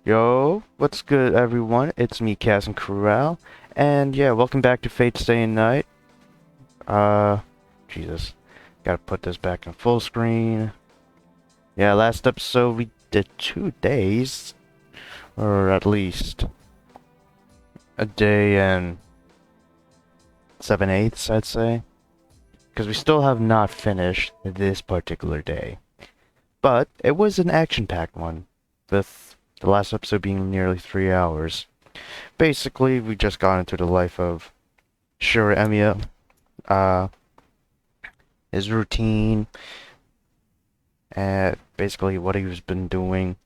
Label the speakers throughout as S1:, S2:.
S1: Yo, what's good, everyone? It's me, Kasin Koral, and yeah, welcome back to Fate's Day and Night. Uh, Jesus, gotta put this back in full screen. Yeah, last episode we did 2 days, or at least a day and 7/8, I'd say, because we still have not finished this particular day. But it was an action-packed one, with the last episode being nearly 3 hours. Basically, we just got into the life of Shura uh, his routine, and basically what he's been doing,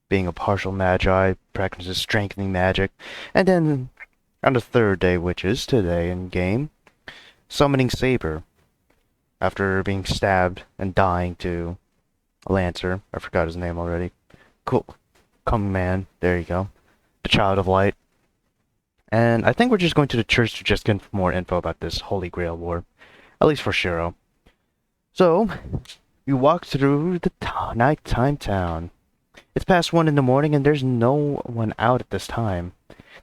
S1: being a partial magi, practicing strengthening magic, and then on the third day, which is today in game, summoning Saber after being stabbed and dying to a Lancer. I forgot his name already. Cool. Come man, there you go. The Child of Light. And I think we're just going to the church to just get more info about this Holy Grail War. At least for Shiro. So, we walk through the nighttime town. It's past 1 in the morning and there's no one out at this time.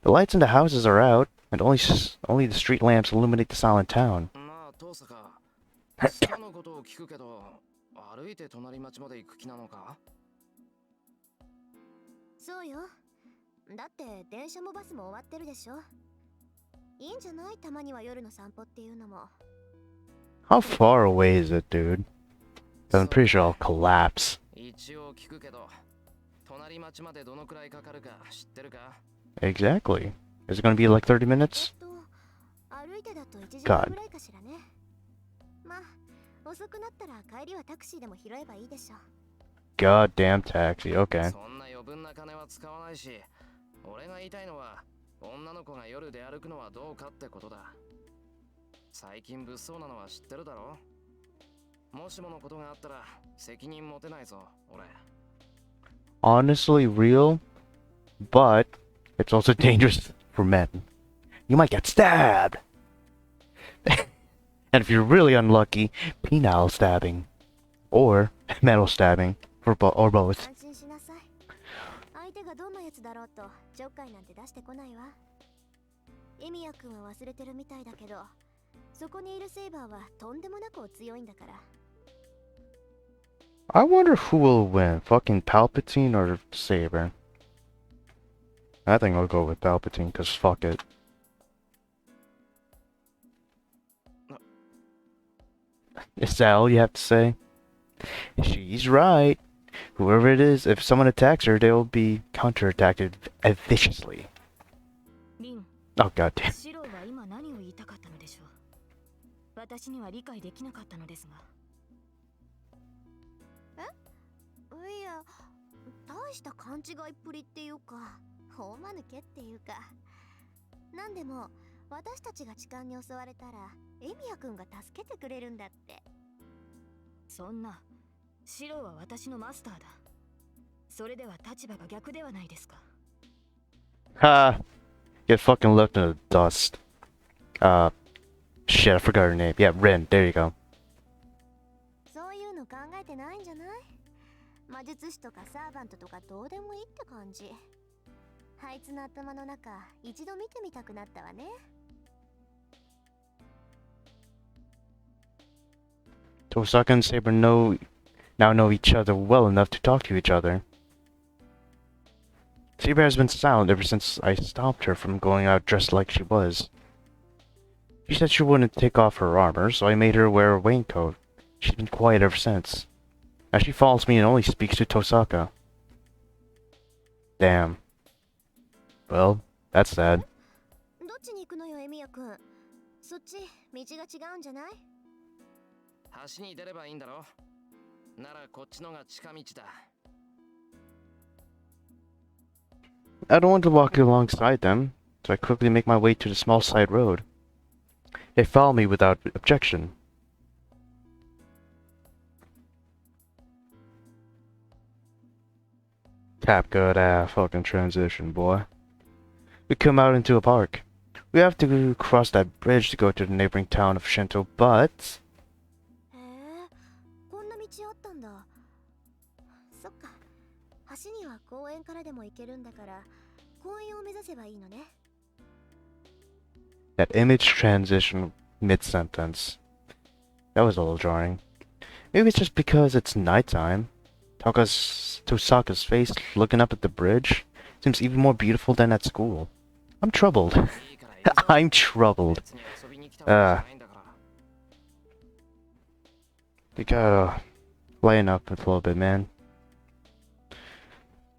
S1: The lights in the houses are out, and only the street lamps illuminate the silent town.
S2: 下のことを聞くけど、歩いて隣町まで行く気なのか？
S3: そうよ。だって電車もバスも終わってるでしょ。いいんじゃない？たまには夜の散歩っていうのも。
S1: How far away is it, dude? I'm pretty sure I'll collapse.
S2: 一応聞くけど、隣町までどのくらいかかるか知ってるか？
S1: Exactly. Is it gonna be like 30 minutes?
S3: 歩いてだと1時間ぐらいかしらね。まあ、遅くなったら帰りはタクシーでも拾えばいいでしょ。
S1: Goddamn taxi, okay.
S2: そんな余分な金は使わないし、俺が言いたいのは、女の子が夜で歩くのはどうかってことだ。最近物騒なのは知ってるだろ？もしものことがあったら責任持てないぞ、俺。
S1: Honestly real, but it's also dangerous for men. You might get stabbed! And if you're really unlucky, penile stabbing. Or metal stabbing. Or both.
S3: 安心しなさい。相手がどんなやつだろうとちょっかいなんて出してこないわ。エミヤ君は忘れてるみたいだけど、そこにいるセイバーはとんでもなくお強いんだから。
S1: I wonder who will win, fucking Palpatine or Saber? I think I'll go with Palpatine, cause fuck it. Is that all you have to say? She's right. Whoever it is, if someone attacks her, they'll be counterattacked viciously. Oh god damn.
S4: シロは今何を言いたかったのでしょう。私には理解できなかったのですが。
S3: いや、大した勘違いっぷりっていうか、大間抜けっていうか。なんでも、私たちが痴漢に襲われたら、エミヤ君が助けてくれるんだって。
S4: そんな、シロは私のマスターだ。それでは立場が逆ではないですか。
S1: Ha! Get fucking left in the dust. Shit, I forgot her name. Yeah, Rin, there you go.
S3: そういうの考えてないんじゃない？魔術師とかサーバントとかどうでもいいって感じ。あいつの頭の中、一度見てみたくなったわね。
S1: Tosaka and Saber now know each other well enough to talk to each other. Saber has been silent ever since I stopped her from going out dressed like she was. She said she wouldn't take off her armor, so I made her wear a raincoat. She's been quiet ever since. Now she follows me and only speaks to Tosaka. Damn. Well, that's sad.
S3: どっちに行くのよ、エミヤ君。そっち、道が違うんじゃない？
S2: 橋に出ればいいんだろ？ならこっちのが近道だ。
S1: I don't want to walk alongside them, so I quickly make my way to the small side road. They follow me without objection. Tap good fucking transition, boy. We come out into a park. We have to cross that bridge to go to the neighboring town of Shinto, but...
S3: へえ、こんな道あったんだ。そっか、橋には公園からでも行けるんだから、公園を目指せばいいのね。
S1: That image transition mid-sentence. That was a little jarring. Maybe it's just because it's nighttime. Tosaka's face looking up at the bridge seems even more beautiful than at school. I'm troubled.
S2: いいから行くぞ。
S1: I'm troubled.
S2: 別に遊びに来たわけじゃないんだから。
S1: You gotta lighten up a little bit, man.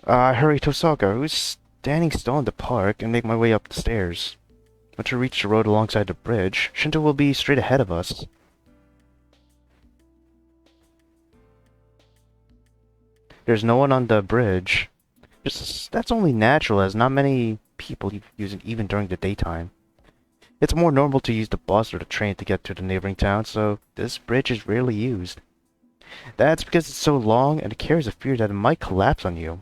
S1: Hurry, Tosaka, who's standing still in the park, and make my way up the stairs. Once we reach the road alongside the bridge, Shinto will be straight ahead of us. There's no one on the bridge. That's only natural, as not many people use it even during the daytime. It's more normal to use the bus or the train to get to the neighboring town, so this bridge is rarely used. That's because it's so long and it carries a fear that it might collapse on you.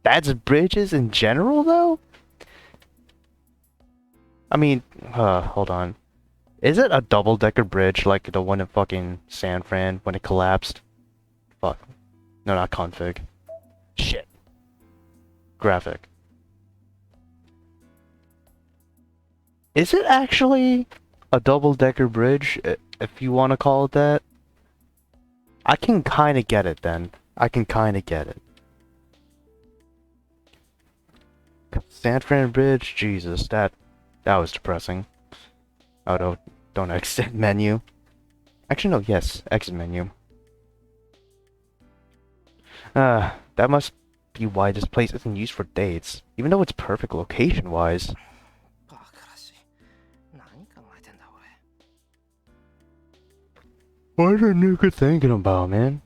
S1: That's bridges in general, though? I mean, hold on. Is it a double-decker bridge like the one in fucking San Fran when it collapsed? Fuck. No, not config. Shit. Graphic. Is it actually a double-decker bridge, if you want to call it that? I can kind of get it then. I can kind of get it. San Fran Bridge, Jesus, that was depressing. Oh, don't exit menu. Actually, no, yes, exit menu. That must be why this place isn't used for dates, even though it's perfect location-wise.
S2: バカらしい。何考えてんだ俺。
S1: What are Nuka thinking about, man?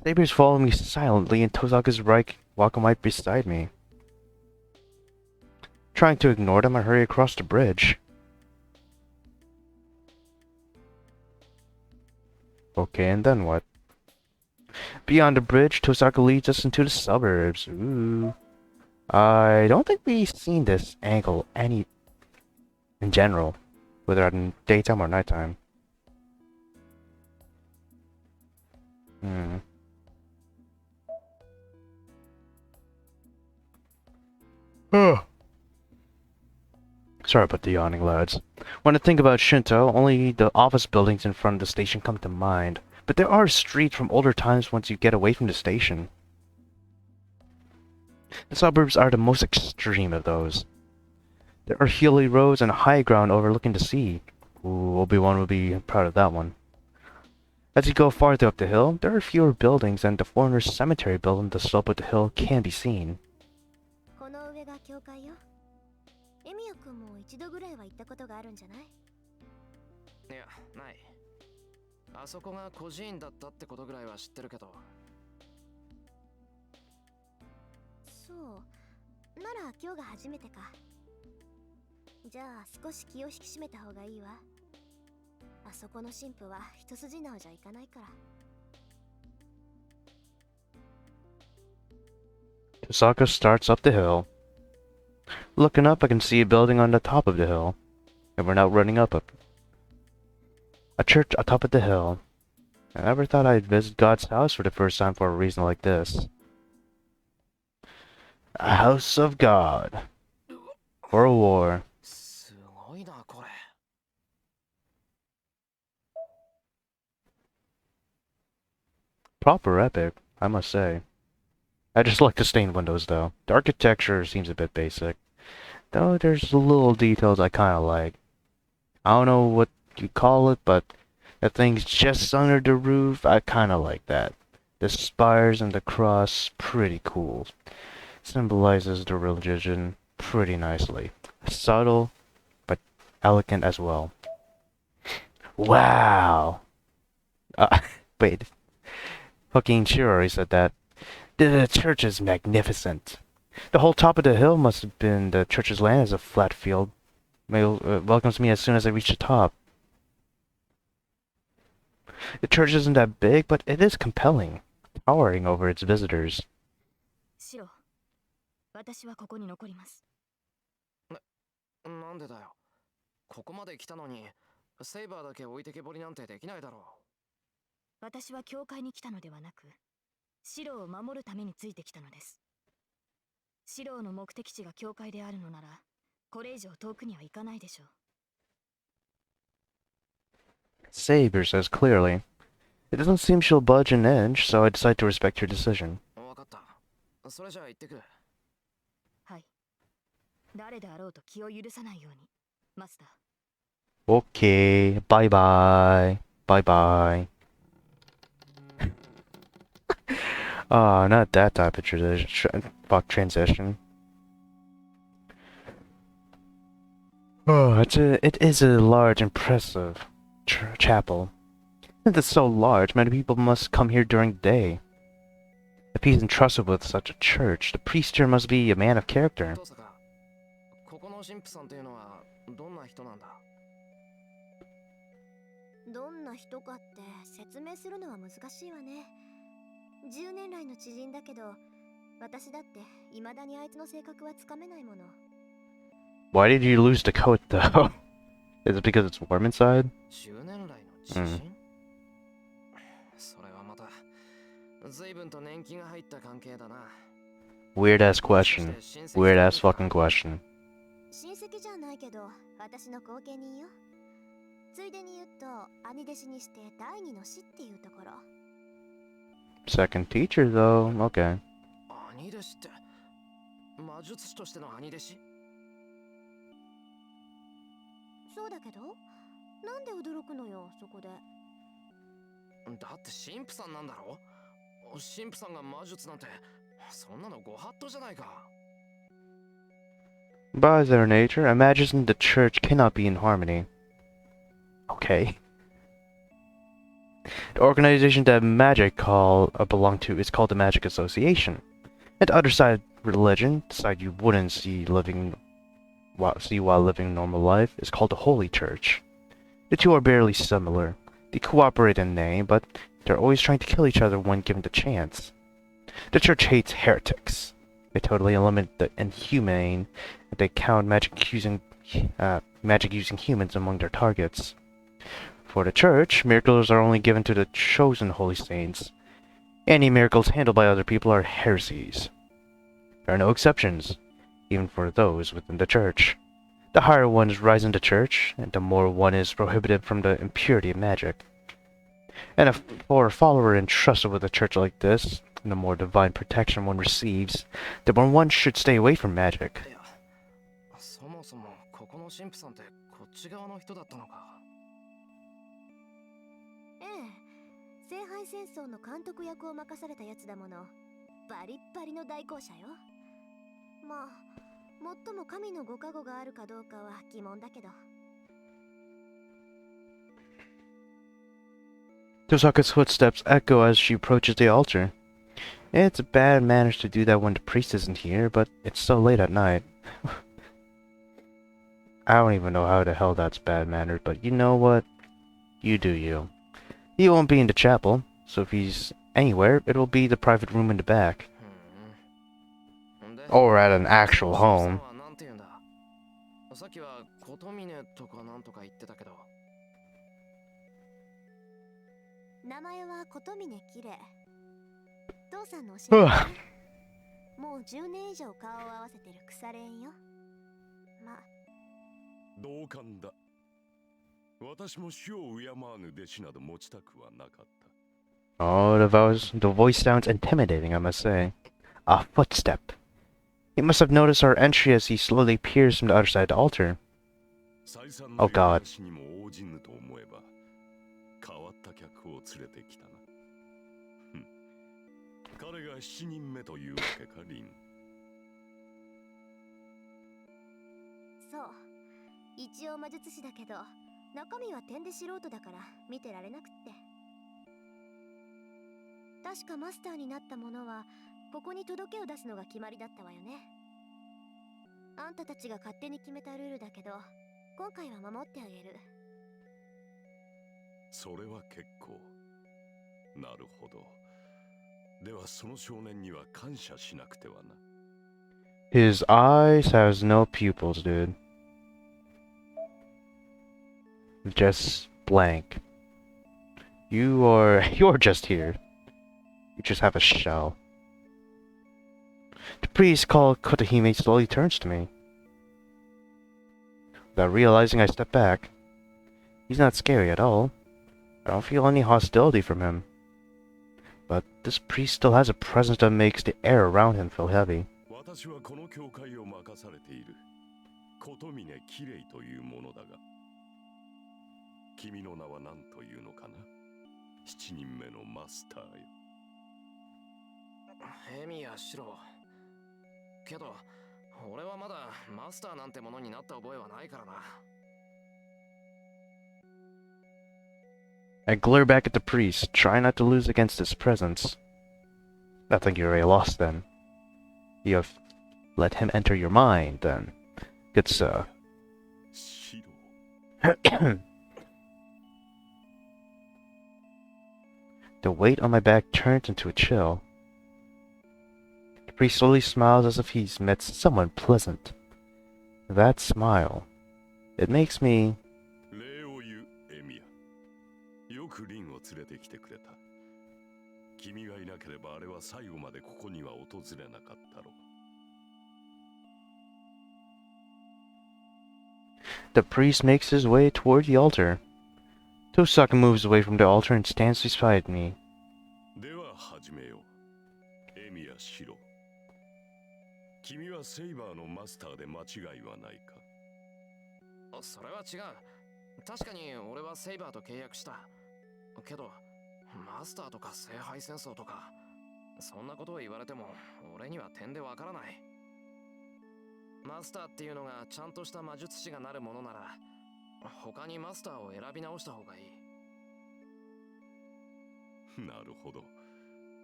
S1: Saber's following me silently, and Tosaka's walking right beside me. Trying to ignore them, I hurry across the bridge. Okay, and then what? Beyond the bridge, Tosaka leads us into the suburbs. Ooh. I don't think we've seen this angle in general, whether in daytime or nighttime. Sorry about the yawning, lads. When I think about Shinto, only the office buildings in front of the station come to mind. But there are streets from older times once you get away from the station. The suburbs are the most extreme of those. There are hilly roads and high ground overlooking the sea. Ooh, Obi-Wan will be proud of that one. As you go farther up the hill, there are fewer buildings, and the foreigner's cemetery built on the slope of the hill can be seen.
S3: この上が教会よ。エミヤ君も一度ぐらいは行ったことがあるんじゃない？
S2: いや、ない。あそこが孤児院だったってことぐらいは知ってるけど。
S3: そう。なら今日が初めてか。じゃあ少し気を引き締めた方がいいわ。あそこの神父は一筋縄じゃいかないから。
S1: Tosaka starts up the hill. Looking up, I can see a building on the top of the hill. And we're now running up a church atop of the hill. I never thought I'd visit God's house for the first time for a reason like this. A house of God. For a war.
S2: すごいな、これ。
S1: Proper epic, I must say. I just like the stained windows though. The architecture seems a bit basic. Though there's little details I kinda like. I don't know what you call it, but the thing's just under the roof, I kinda like that. The spires and the cross, pretty cool. Symbolizes the religion pretty nicely. Subtle, but elegant as well. Wow! Wait. Fucking Shirori said that. The church is magnificent. The whole top of the hill must have been the church's land as a flat field. Welcomes me as soon as I reach the top. The church isn't that big, but it is compelling, towering over its visitors.
S4: シロ、私はここに残ります。
S2: なんでだよ。ここまで来たのに、セイバーだけ置いてけぼりなんてできないだろう。
S4: 私は教会に来たのではなく、白を守るためについてきたのです。白の目的地が教会であるのなら、これ以上遠くには行かないでしょう。
S1: Saber says clearly. It doesn't seem she'll budge an inch, so I decide to respect your decision.
S2: わかった。それじゃあ行ってくる。
S4: はい。誰であろうと気を許さないように、マスター。
S1: Okay, bye bye. Bye bye. Not that type of transition. It is a large, impressive chapel. Since it's so large, many people must come here during the day. If he's entrusted with such a church, the priest here must be a man of character.
S2: どうさか、ここの神父さんっていうのはどんな人なんだ？
S3: どんな人かって説明するのは難しいわね。10年来の知人だけど、私だって未だにあいつの性格はつかめないもの。
S1: Why did you lose the coat, though? Is it because it's warm inside?
S2: 10年来の知人？それはまた随分と年季が入った関係だな。
S1: Weird ass question. Weird ass fucking question.
S3: 親戚じゃないけど、私の後見人よ。ついでに言うと、兄弟子にして第二の師っていうところ。
S1: Second teacher, though. Okay.
S2: 兄弟子って魔術師としての兄弟子？
S3: そうだけど、なんで驚くのよ、そこで。
S2: だって神父さんなんだろ？神父さんが魔術なんて、そんなのご法度じゃないか。
S1: By their nature, I imagine the church cannot be in harmony. Okay. The organization that magic belong to is called the Magic Association. And the other side, religion, the side you wouldn't see while living normal life, is called the Holy Church. The two are barely similar. They cooperate in name, but they're always trying to kill each other when given the chance. The church hates heretics. They totally eliminate the inhumane, and they count magic using humans among their targets. For the church, miracles are only given to the chosen holy saints. Any miracles handled by other people are heresies. There are no exceptions, even for those within the church. The higher ones rise in the church, and the more one is prohibited from the impurity of magic. And for a follower entrusted with a church like this, and the more divine protection one receives, the more one should stay away from magic.
S2: いや、そもそもここの神父さんってこっち側の人だったのか。
S3: ええ、聖杯戦争の監督役を任されたやつだもの。バリッバリの大校舎よ。まあ、最も神のご加護があるかどうかは疑問だけど。
S1: Tosaka's footsteps echo as she approaches the altar. It's bad manners to do that when the priest isn't here, but it's so late at night. I don't even know how the hell that's bad manners, but you know what? You do you. He won't be in the chapel, so if he's anywhere, it'll be the private room in the back. Or at an actual home.
S2: さっきは琴峰とかなんとか言ってたけど。
S3: 名前は琴峰きれい。父さんの教え子ね。もう10年以上顔を合わせてる腐れ縁よ。まあ。
S5: 同感だ。私も死を敬わぬ弟子など持ちたくはなかった。
S1: Oh, the voice sounds intimidating, I must say. A footstep. He must have noticed our entry as he slowly peers from the other side of the altar. Oh god.
S5: 変わった客を連れてきたな。彼が7人目というわけか、リン。
S3: そう。一応魔術師だけど、中身は点で素人だから見てられなくって。確かマスターになったものは、ここに届けを出すのが決まりだったわよね。あんたたちが勝手に決めたルールだけど、今回は守ってあげる。
S5: それは結構。なるほど。ではその少年には感謝しなくてはな。
S1: His eyes has no pupils, dude. Just blank. You're just here. You just have a shell. The priest called Kotohime slowly turns to me. Without realizing, I step back. He's not scary at all. I don't feel any hostility from him. But this priest still has a presence that makes the air around him feel heavy.
S5: 私はこの教会を任されている琴峰きれいというものだが、君の名は何というのかな。7人目のマスターよ。
S2: エミやシロ。けど、俺はまだマスターなんてものになった覚えはないからな。
S1: I glare back at the priest, try not to lose against his presence. I think you're already lost then. You have let him enter your mind then. Good sir.
S5: シロ。
S1: The weight on my back turns into a chill. The priest slowly smiles as if he's met someone pleasant. That smile, it makes me...
S5: 礼を言うエミヤ。よくリンを連れてきてくれた。君がいなければあれは最後までここには訪れなかったろう。
S1: The priest makes his way toward the altar. Tosaka moves away from the altar and stands beside me.
S5: では始めよう。エミヤシロ。君はセイバーのマスターで間違いはないか。
S2: それは違う。確かに俺はセイバーと契約した。けど、マスターとか聖杯戦争とか、そんなことを言われても俺には点でわからない。マスターっていうのがちゃんとした魔術師がなるものなら、他にマスターを選び直した方がいい。
S5: なるほど。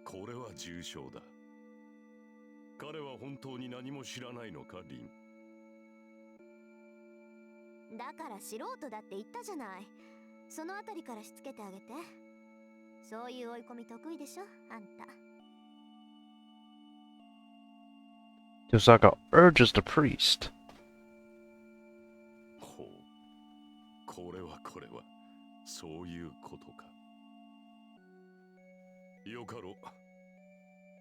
S5: これは重症だ。彼は本当に何も知らないのか、リン。
S3: だから素人だって言ったじゃない。そのあたりからしつけてあげて。そういう追い込み得意でしょ、あんた。
S1: Tosaka urges the priest.
S5: ほう。これはそういうことか。よかろう。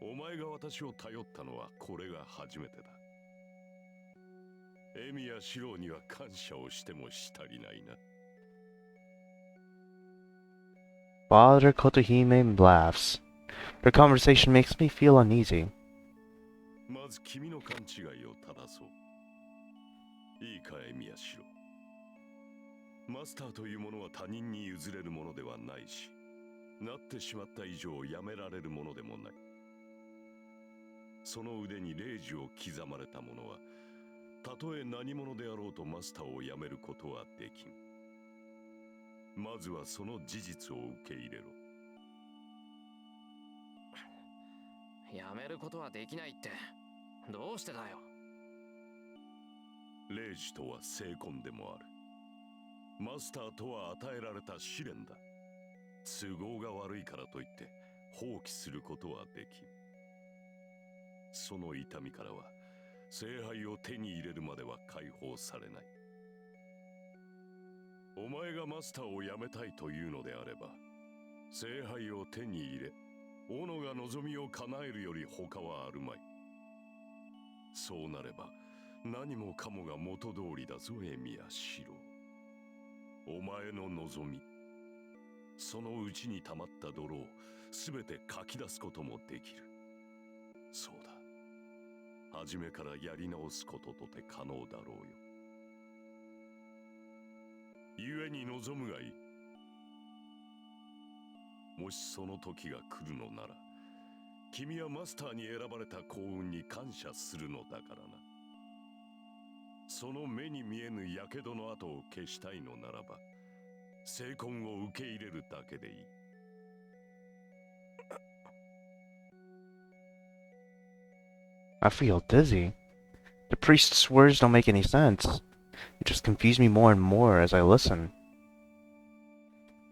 S5: お前が私を頼ったのはこれが初めてだ。エミやシローには感謝をしてもし足りないな。
S1: Father Kotohime laughs. Their conversation makes me feel uneasy.
S5: まず君の勘違いを正そう。いいか、エミやシロー。マスターというものは他人に譲れるものではないし、なってしまった以上やめられるものでもない。その腕に霊樹を刻まれた者は、たとえ何者であろうとマスターをやめることはできん。まずはその事実を受け入れろ。
S2: やめることはできないって、どうしてだよ。
S5: 霊樹とは聖魂でもある。マスターとは与えられた試練だ。都合が悪いからといって放棄することはできん。その痛みからは聖杯を手に入れるまでは解放されない。お前がマスターを辞めたいというのであれば、聖杯を手に入れ、斧が望みを叶えるより他はあるまい。そうなれば何もかもが元通りだぞ、エミヤシロ。お前の望み、その内に溜まった泥を全てかき出すこともできる。そうだ、初めからやり直すこととて可能だろうよ。故に望むがいい。もしその時が来るのなら、君はマスターに選ばれた幸運に感謝するのだからな。その目に見えぬ火傷の跡を消したいのならば、聖魂を受け入れるだけでいい。
S1: I feel dizzy. The priest's words don't make any sense. It just confuse me more and more as I listen.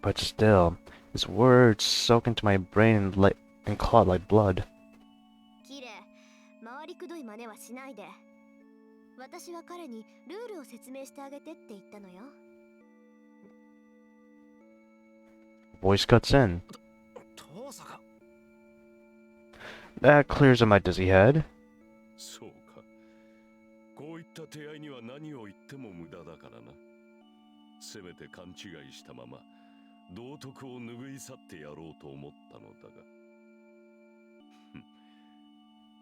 S1: But still, his words soak into my brain and clot like blood.
S3: キレ、回りくどい真似はしないで。私は彼にルールを説明してあげてって言ったのよ。
S1: Voice cuts in.
S2: 父さん。
S1: That clears up my dizzy head.
S5: そうか。こういった手合いには何を言っても無駄だからな。せめて勘違いしたまま道徳を拭い去ってやろうと思ったのだが。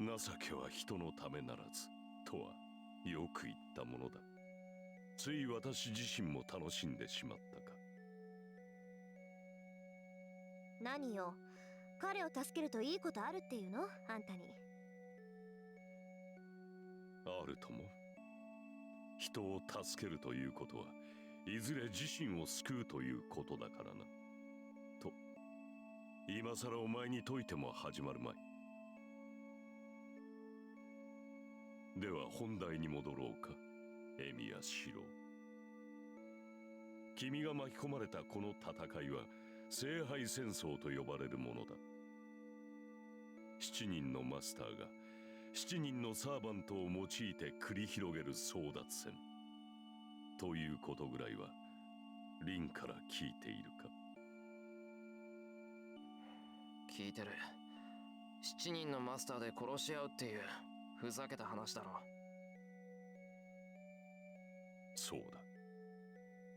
S5: 情けは人のためならずとはよく言ったものだ。つい私自身も楽しんでしまったか。
S3: 何よ、彼を助けるといいことあるっていうの、あんたに。
S5: あるとも。人を助けるということはいずれ自身を救うということだからな。と今さらお前に説いても始まるまい。では本題に戻ろうか、エミヤシロ。君が巻き込まれたこの戦いは聖杯戦争と呼ばれるものだ。7人のマスターが7人のサーバントを用いて繰り広げる争奪戦ということぐらいはリンから聞いているか。
S2: 聞いてる。7人のマスターで殺し合うっていうふざけた話だろ。
S5: そう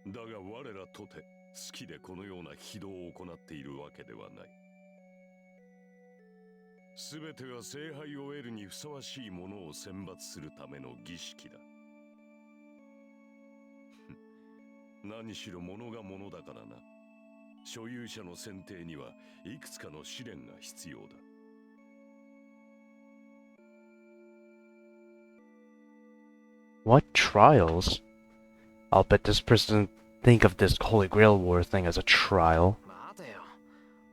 S5: だ。だが我らとて好きでこのような非道を行っているわけではない。すべてが聖杯を得るにふさわしいものを選抜するための儀式だ。何しろ物が物だからな。所有者の選定にはいくつかの試練が必要だ。
S1: What trials? I'll bet this person think of this Holy Grail War thing as a trial.
S2: 待てよ。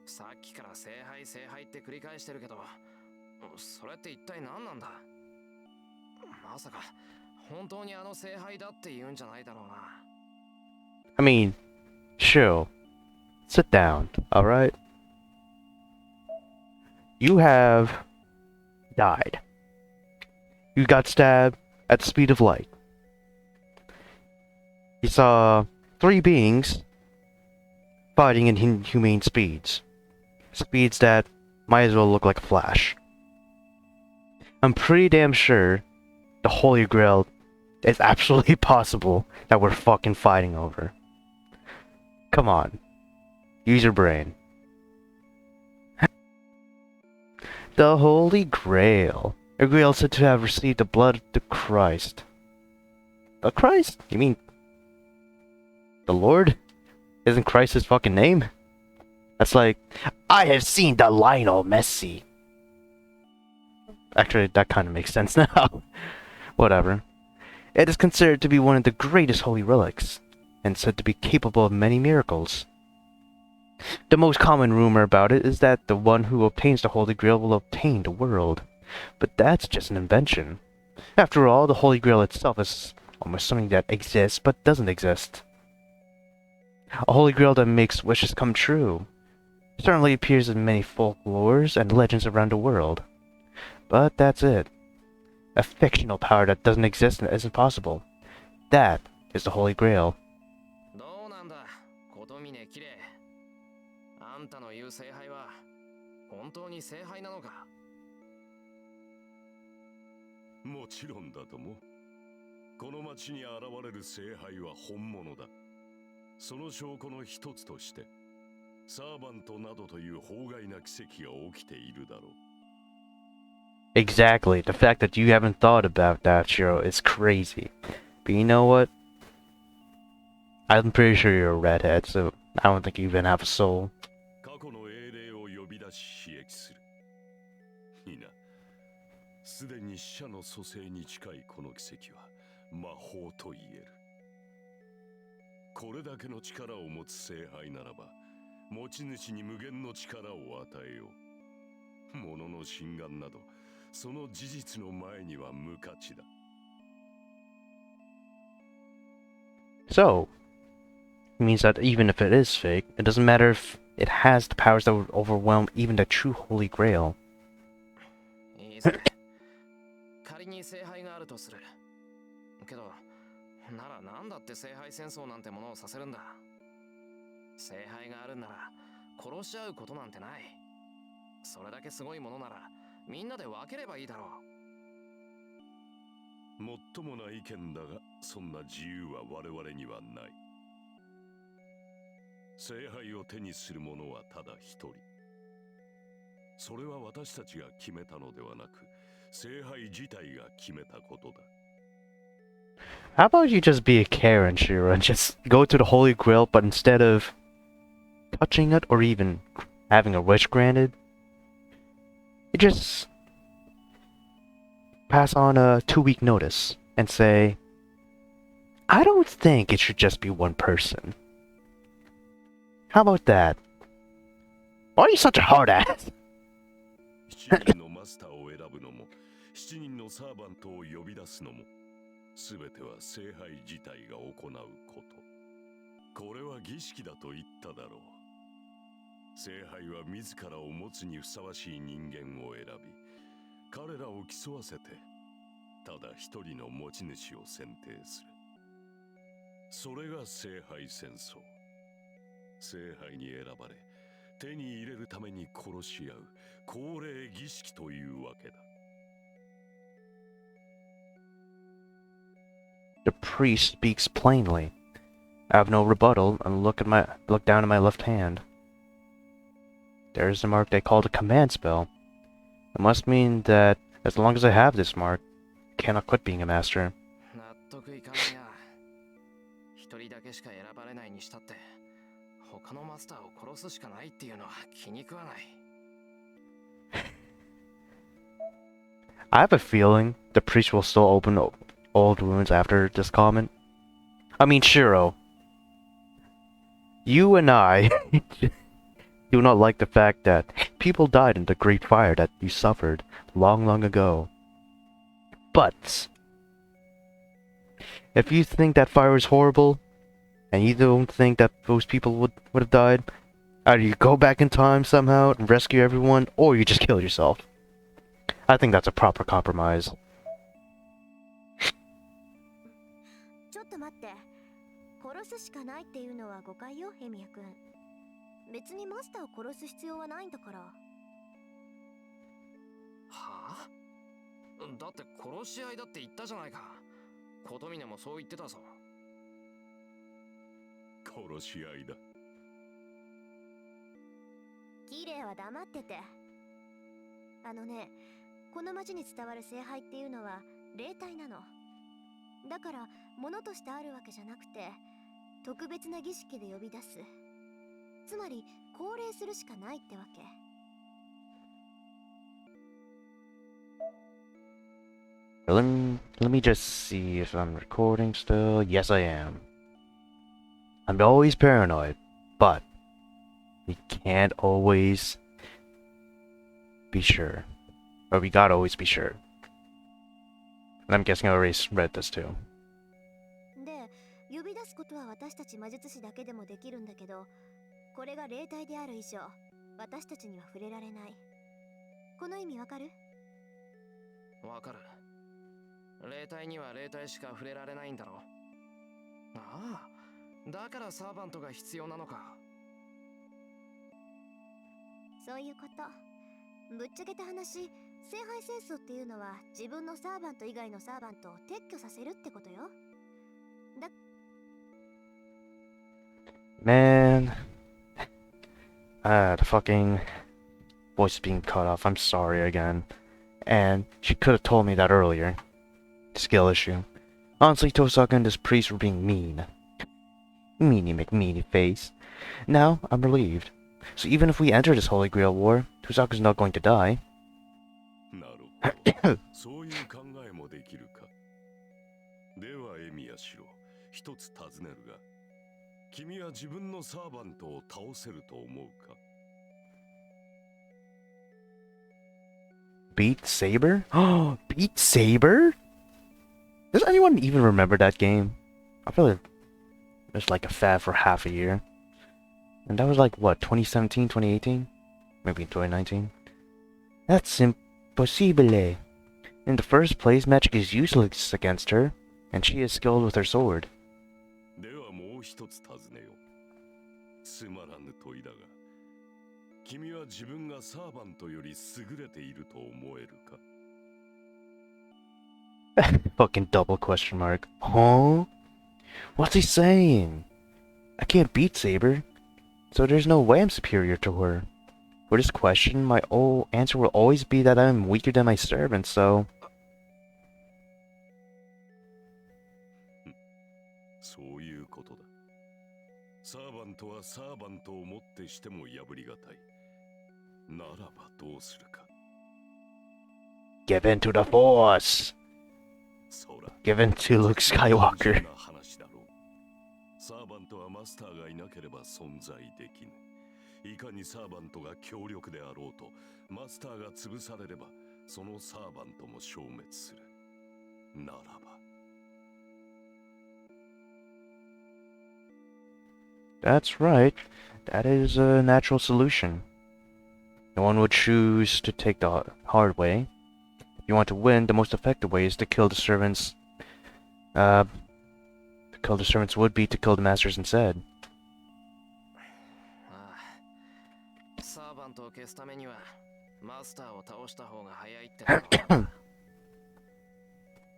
S2: さっきから聖杯聖杯って繰り返してるけど、それって一体何なんだ。まさか本当にあの聖杯だって言うんじゃないだろうな。
S1: I mean, chill. Sit down, alright? You have died. You got stabbed at the speed of light. You saw 3 beings fighting in inhumane speeds. Speeds that might as well look like a flash. I'm pretty damn sure the Holy Grail is absolutely possible that we're fucking fighting over. Come on. Use your brain. The Holy Grail. A grail said to have received the blood of the Christ. The Christ? You mean the Lord? Isn't Christ his fucking name? That's like, I have seen the Lionel Messi. Actually, that kind of makes sense now. Whatever. It is considered to be one of the greatest holy relics, and said to be capable of many miracles. The most common rumor about it is that the one who obtains the Holy Grail will obtain the world. But that's just an invention. After all, the Holy Grail itself is almost something that exists but doesn't exist. A Holy Grail that makes wishes come true. Certainly appears in many folklores and legends around the world. But that's it. A fictional power that doesn't exist and isn't possible. That is the Holy Grail.
S2: どうなんだ、ことみねきれい。あんたの言う聖杯は本当に聖杯なのか。
S5: もちろんだとも。この町に現れる聖杯は本物だ。その証拠の一つとしてサーバントなどという法外な奇跡が起きているだろう。
S1: Exactly. The fact that you haven't thought about that, Shiro, is crazy. But you know what? I'm pretty sure you're a redhead, so I don't think you even have a soul.
S5: 過去の英霊を呼び出し刺激する。いいな。すでに死者の蘇生に近いこの奇跡は魔法と言える。これだけの力を持つ聖杯ならば、持ち主に無限の力を与えよう。物の心眼など、その事実の前には無価値だ。
S1: So, it means that even if it is fake, it doesn't matter if it has the powers that would overwhelm even the true Holy Grail.
S2: いいぜ。仮に聖杯があるとする。けど、ならなんだって聖杯戦争なんてものをさせるんだ。聖杯があるんなら殺し合うことなんてない。それだけすごいものならみんなで分ければいいだろう。
S5: もっともな意見だが、そんな自由は我々にはない。聖杯を手にする者はただ一人。それは私たちが決めたのではなく、聖杯自体が決めたことだ。
S1: How about you just be a Karen, Shiro, and just go to the Holy Grail, but instead of touching it or even having a wish granted, you just pass on a 2-week notice and say, I don't think it should just be one person. How about that? Why are you such a hard ass?
S5: 7人のマスターを選ぶのも、7人のサーバントを呼び出すのも、すべては聖杯自体が行うこと。これは儀式だと言っただろう。聖杯は自らを持つにふさわしい人間を選び、彼らを競わせて、ただ一人の持ち主を選定する。それが聖杯戦争。聖杯に選ばれ、手に入れるために殺し合う恒例儀式というわけだ。
S1: The priest speaks plainly. I have no rebuttal and look down at my left hand. There's the mark they called a command spell. It must mean that as long as I have this mark, I cannot quit being a master.
S2: 納得いかないな。一人だけしか選ばれないにしたって、他のマスターを殺すしかないっていうのは気に食わない。
S1: I have a feeling the priest will still open old wounds after this comment. I mean, Shiro, you and I do not like the fact that people died in the Great Fire that you suffered long, long ago. But if you think that fire is horrible, and you don't think that those people would have died, either you go back in time somehow and rescue everyone, or you just kill yourself. I think that's a proper compromise.
S3: ちょっと待って。殺すしかないっていうのは誤解よ、ヘミヤ君。別にマスターを殺す必要はないんだから。
S2: はあ？だって殺し合いだって言ったじゃないか。琴峰もそう言ってたぞ。
S5: 殺し合いだ。
S3: キレイは黙ってて。あのね、この町に伝わる聖杯っていうのは霊体なの。だから物としてあるわけじゃなくて、特別な儀式で呼び出す。つまり降霊するしかないってわけ。
S1: Let me just see if I'm recording still. Yes, I am. I'm always paranoid, but we can't always be sure. Or we gotta always be sure. And I'm guessing I already read this too.
S3: で、呼び出すことは私たち魔術師だけでもできるんだけど、これが霊体である以上、私たちには触れられない。この意味わかる？
S2: わかる。霊体には霊体しか触れられないんだろ。ああ、だからサーバントが必要なのか。
S3: そういうこと。ぶっちゃけた話、聖杯戦争っていうのは自分のサーバント以外のサーバントを撤去させるってことよ。だ
S1: Man. The fucking voice is being cut off. I'm sorry again. And she could have told me that earlier. Skill issue. Honestly, Tosaka and this priest were being mean. Meanie McMeanie face. Now, I'm relieved. So even if we enter this Holy Grail War, Tosaka's not going to die.
S5: なるほど。そういう考えもできるか。ではエミヤシロ、一つ尋ねるが、君は自分のサーバントを倒せると思うか？
S1: Beat Saber? Oh, Beat Saber? Does anyone even remember that game? I feel like it was like a fad for half a year. And that was like, what, 2017, 2018? Maybe 2019? That's impossible. In the first place, magic is useless against her, and she is skilled with her sword.
S5: ではもう一つ尋ねよう。つまらぬ問いだが、君は自分がサーバントより優れていると思えるか？
S1: Fucking double question mark. Huh? What's he saying? I can't beat Saber, so there's no way I'm superior to her. For this question, my answer will always be that I'm weaker than my servant, so...
S5: そういうことだ。サーバントはサーバントをもってしても破りがたい。ならばどうするか。
S1: Give in to the Force!
S5: そら、
S1: Give in to Luke
S5: そん
S1: Skywalker.
S5: な話だろう。サーバントはマスターがいなければ存在できぬ。いかにサーバントが強力であろうと、マスターが潰されれば、そのサーバントも消滅する。ならば。
S1: That's right. That is a natural solution. No one would choose to take the hard way. If you want to win, the most effective way is to kill the servants. To kill the servants would be to kill the masters instead.
S2: ああ、サーバントを消すためにはマスターを倒した方が早いってのが分かっ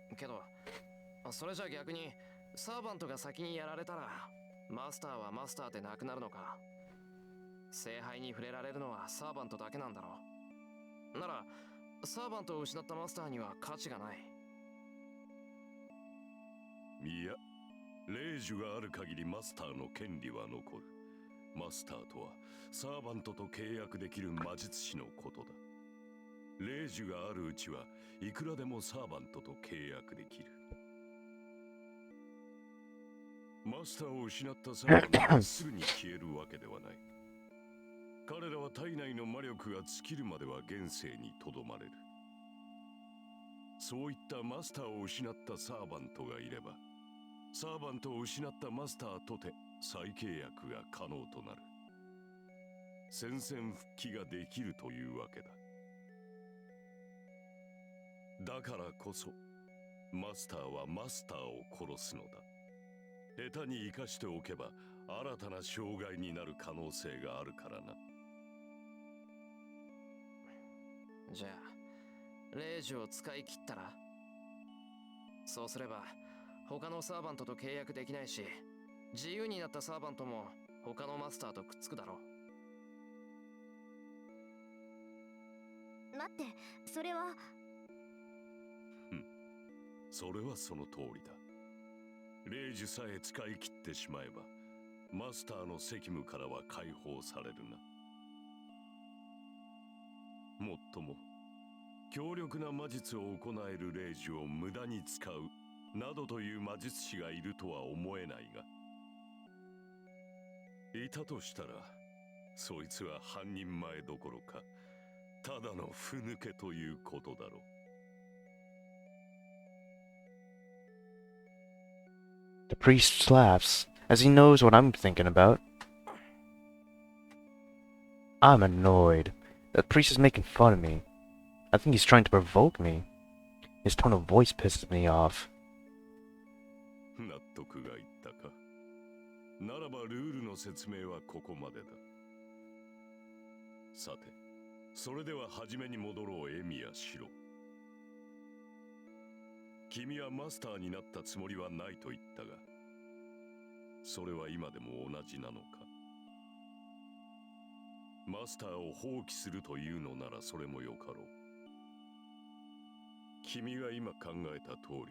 S2: たけど、それじゃ逆にサーバントが先にやられたらマスターはマスターでなくなるのか。聖杯に触れられるのはサーバントだけなんだろう。ならサーバントを失ったマスターには価値がない。
S5: いや、霊樹がある限りマスターの権利は残る。マスターとはサーバントと契約できる魔術師のことだ。霊樹があるうちはいくらでもサーバントと契約できる。マスターを失ったサーバントはすぐに消えるわけではない。彼らは体内の魔力が尽きるまでは現世にとどまれる。そういったマスターを失ったサーバントがいれば、サーバントを失ったマスターとて再契約が可能となる。戦線復帰ができるというわけだ。だからこそ、マスターはマスターを殺すのだ。下手に生かしておけば新たな障害になる可能性があるからな。
S2: じゃあ霊樹を使い切ったら、そうすれば他のサーバントと契約できないし、自由になったサーバントも他のマスターとくっつくだろ
S3: 待って、それは。
S5: それはその通りだ。霊樹さえ使い切ってしまえば、マスターの責務からは解放されるな。もっとも、強力な魔術を行える霊樹を無駄に使うなどという魔術師がいるとは思えないが、いたとしたら、そいつは半人前どころか、ただのふぬけということだろう。
S1: The priest laughs, as he knows what I'm thinking about. I'm annoyed. The priest is making fun of me. I think he's trying to provoke me. His tone of voice pisses me off.
S5: 納得がいったか。ならばルールの説明はここまでだ。さて、それでは初めに戻ろう。エミやシロ。君はマスターになったつもりはないと言ったが、それは今でも同じなのか？マスターを放棄するというのならそれもよかろう。君が今考えた通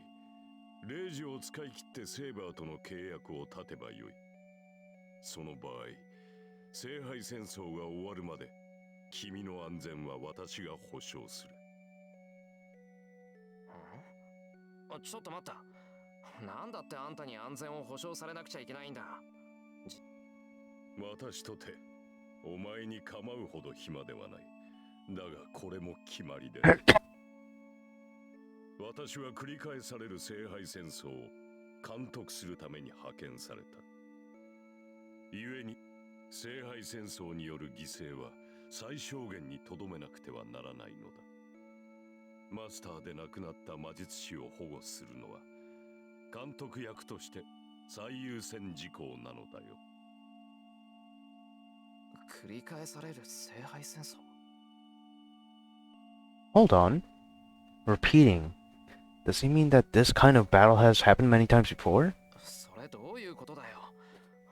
S5: り、霊樹を使い切ってセーバーとの契約を立てばよい。その場合、聖杯戦争が終わるまで君の安全は私が保証する。
S2: ちょっと待った。なんだってあんたに安全を保証されなくちゃいけないんだ。
S5: 私とてお前に構うほど暇ではない。だがこれも決まりで。私は繰り返される聖杯戦争を監督するために派遣された。故に聖杯戦争による犠牲は最小限にとどめなくてはならないのだ。マスターで亡くなった魔術師を保護するのは監督役として最優先事項なのだよ。
S2: 繰り返される聖杯戦争。
S1: Hold on. Repeating. Does he mean that this kind of battle has happened many times before?
S2: それどういうことだよ。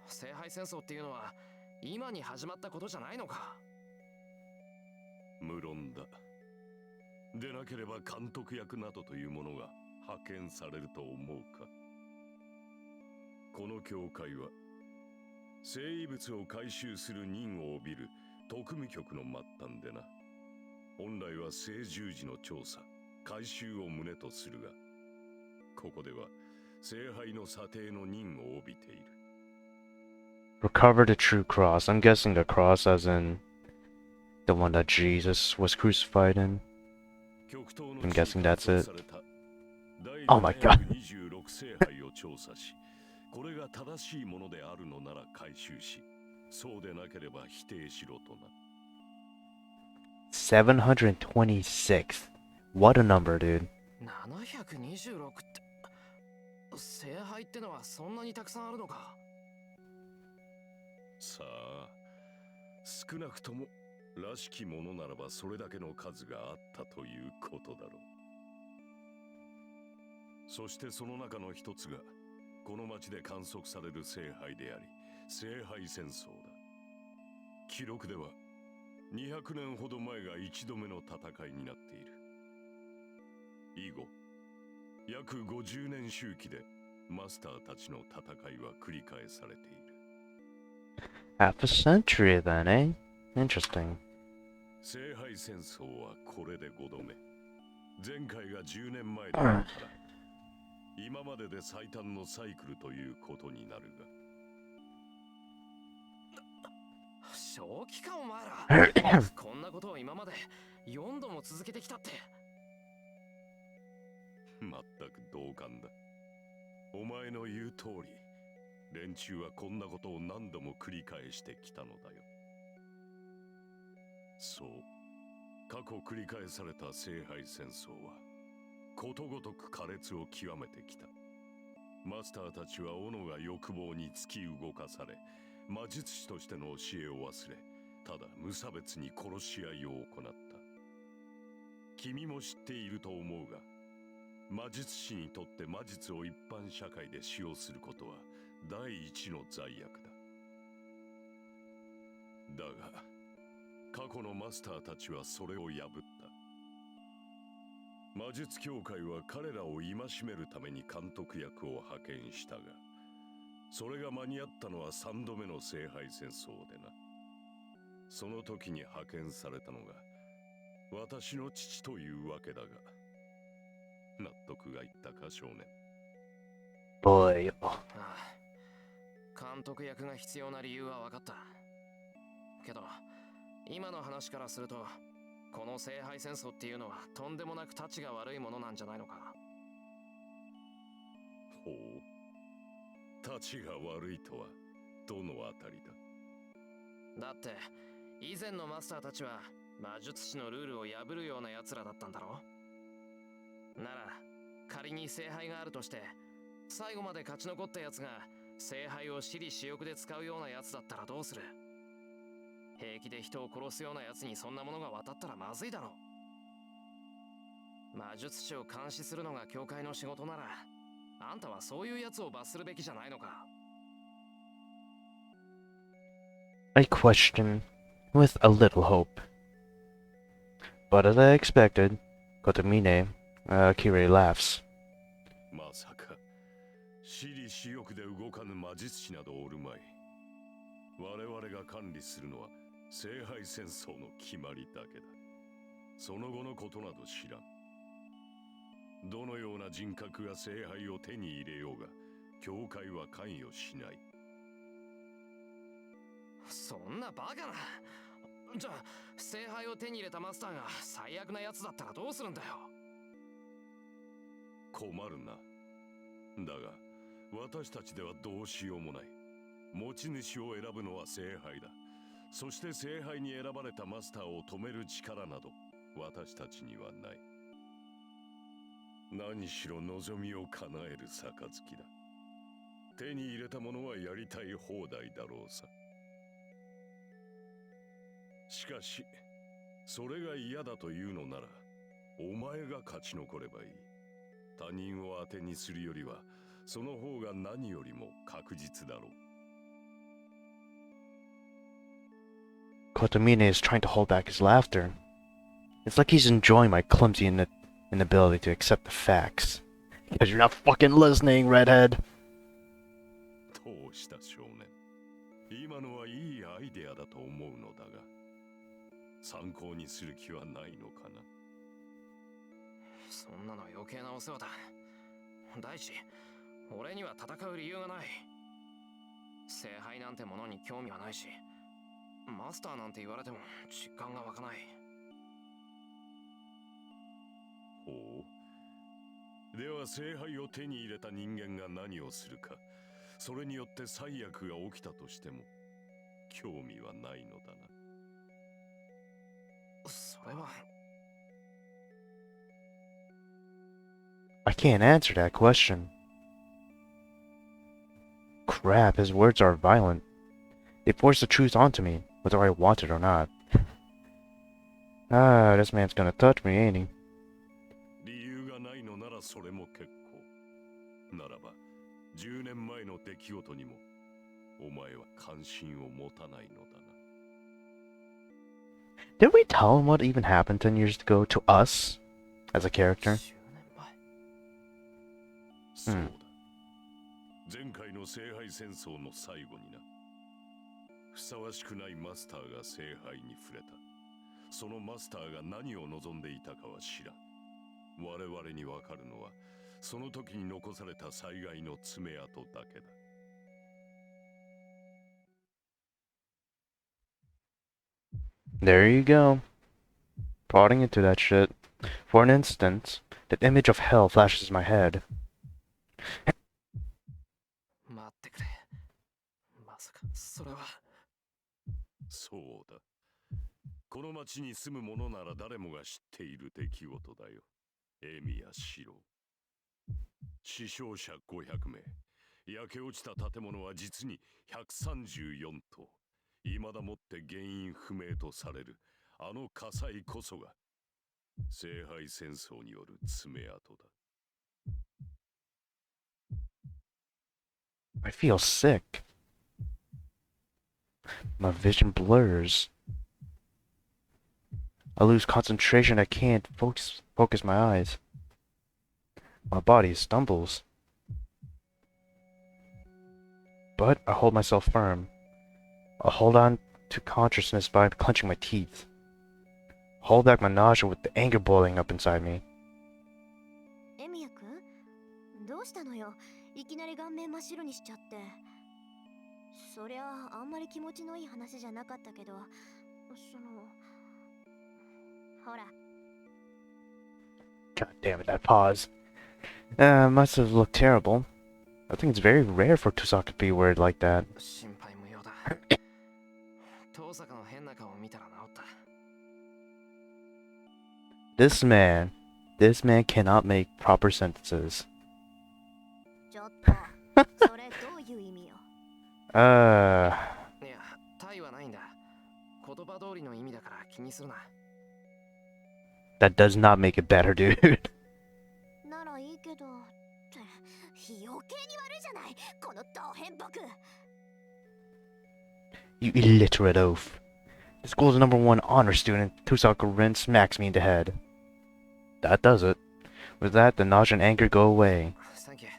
S2: 聖杯戦争っていうのは今に始まったことじゃないのか。
S5: 無論だ。でなければ監督役などというものが派遣されると思うか。この教会は生異物を回収する任を帯びる特務局の末端でな。本来は聖十字の調査回収を旨とするが、ここでは聖杯の査定の任を帯びている。
S1: Recover the true cross. I'm guessing the cross as in the one that Jesus was crucified in. I'm guessing that's it. Oh my god.
S5: 26聖杯を調査し、これが正しいものであるのなら回収し、そうでなければ否定しろとな。
S1: 726. What a number, dude.
S2: 726って、聖杯ってのはそんなにたくさんあるのか。
S5: さあ、少なくともらしきものならばそれだけの数があったということだろう。そしてその中の一つがこの町で観測される聖杯であり、聖杯戦争だ。記録では200年ほど前が一度目の戦いになっている。以後約50年周期でマスターたちの戦いは繰り返されている。
S1: Half a century then, eh? Interesting.
S5: 聖杯戦争はこれで5度目。前回が10年前だから、今までで最短のサイクルということになるが。
S2: 正気かお前ら。こんなことを今まで4度も続けてきたって。
S5: まったく同感だ。お前の言う通り、連中はこんなことを何度も繰り返してきたのだよ。そう、過去繰り返された聖杯戦争はことごとく苛烈を極めてきた。マスターたちは斧が欲望に突き動かされ、魔術師としての教えを忘れ、ただ無差別に殺し合いを行った。君も知っていると思うが、魔術師にとって魔術を一般社会で使用することは第一の罪悪だ。だが過去のマスターたちはそれを破った。魔術協会は彼らを戒めるために監督役を派遣したが、それが間に合ったのは3度目の聖杯戦争でな。その時に派遣されたのが私の父というわけだが、納得がいったか少年。
S1: Boy.
S2: ああ、監督役が必要な理由は分かった。けど今の話からすると、この聖杯戦争っていうのはとんでもなくタチが悪いものなんじゃないのか。
S5: ほう、タチが悪いとはどのあたりだ。
S2: だって以前のマスターたちは魔術師のルールを破るような奴らだったんだろ。なら仮に聖杯があるとして、最後まで勝ち残った奴が聖杯を私利私欲で使うような奴だったらどうする。平気で人を殺すような奴にそんなものが渡ったらまずいだろう。魔術師を監視するのが教会の仕事なら、あんたはそういう奴を罰するべきじゃないのか。
S1: I question with a little hope. But as I expected, Kotomine, Kirei laughs.
S5: まさか私利私欲で動かぬ魔術師などおるまい。我々が管理するのは聖杯戦争の決まりだけだ。その後のことなど知らん。どのような人格が聖杯を手に入れようが、教会は関与しない。
S2: そんなバカな。じゃあ聖杯を手に入れたマスターが最悪なやつだったらどうするんだよ。
S5: 困るな。だが私たちではどうしようもない。持ち主を選ぶのは聖杯だ。そして聖杯に選ばれたマスターを止める力など私たちにはない。何しろ望みを叶える杯だ。手に入れたものはやりたい放題だろうさ。しかし、それが嫌だというのなら、お前が勝ち残ればいい。他人を当てにするよりは、その方が何よりも確実だろう。
S1: Kotomine is trying to hold back his laughter. It's like he's enjoying my clumsy inability to accept the facts. Because you're not fucking listening, redhead.
S5: どうした少年。今のはいいアイデアだと思うのだが、参考にする気はないのかな。
S2: そんなの余計なお世話だ。第一、俺には戦う理由がない。聖杯なんてものに興味はないし、マスターなんて言われても実感が湧かない。
S5: ほう。では聖杯を手に入れた人間が何をするか、それによって最悪が起きたとしても興味はないのだな。
S2: それは。
S1: I can't answer that question. Crap, his words are violent. They force the truth onto me, whether I want it or not. Ah, this man's gonna touch me, ain't he?
S5: 理由がないのならそれも結構。ならば、10年前の出来事にも、お前は関心を持たないのだな。
S1: Did we tell him what even happened 10 years ago to us as a character?
S2: 10年前。
S5: そうだ。前回の聖杯戦争の最後にな。ふさわしくないマスターが聖杯に触れた。そのマスターが何を望んでいたかは知らん。我々にわかるのは、その時に残された災害の爪痕だけだ。
S1: There you go. Prodding into that shit. For an instant, that image of hell flashes in my head.
S2: 待ってくれ。まさか、それは。
S5: そうだ。この町に住む者なら誰もが知っている出来事だよ。エミやシロ。死傷者500名。焼け落ちた建物は実に134棟。未だもって原因不明とされるあの火災こそが聖杯戦争による爪痕だ。
S1: I feel sick. My vision blurs. I lose concentration. I can't focus my eyes. My body stumbles. But I hold myself firm. I hold on to consciousness by clenching my teeth. Hold back my nausea with the anger boiling up inside me.
S3: エミヤくん、どうしたのよ。いきなり顔面真っ白にしちゃって。そりゃあんまり気持ちのいい話じゃなかったけど、ほら。
S1: God damn it, that pause. Must have looked terrible. I think it's very rare for Tusaka to be worried like that.
S2: 心配無用だ。遠坂の変な顔を見たら治った。
S1: This man cannot make proper sentences.
S3: ちょっと、それどういう意味よ。
S2: いや、タイはないんだ。言葉通りの意味だから気にするな。
S1: That does not make it better, dude.
S3: ならいいけど、って余計に悪いじゃない、このド変僕。
S1: You illiterate oaf. The school's #1 honor student, Tusaka Rin, smacks me in the head. That does it. With that, the nausea and anger go away.
S2: サンキュー。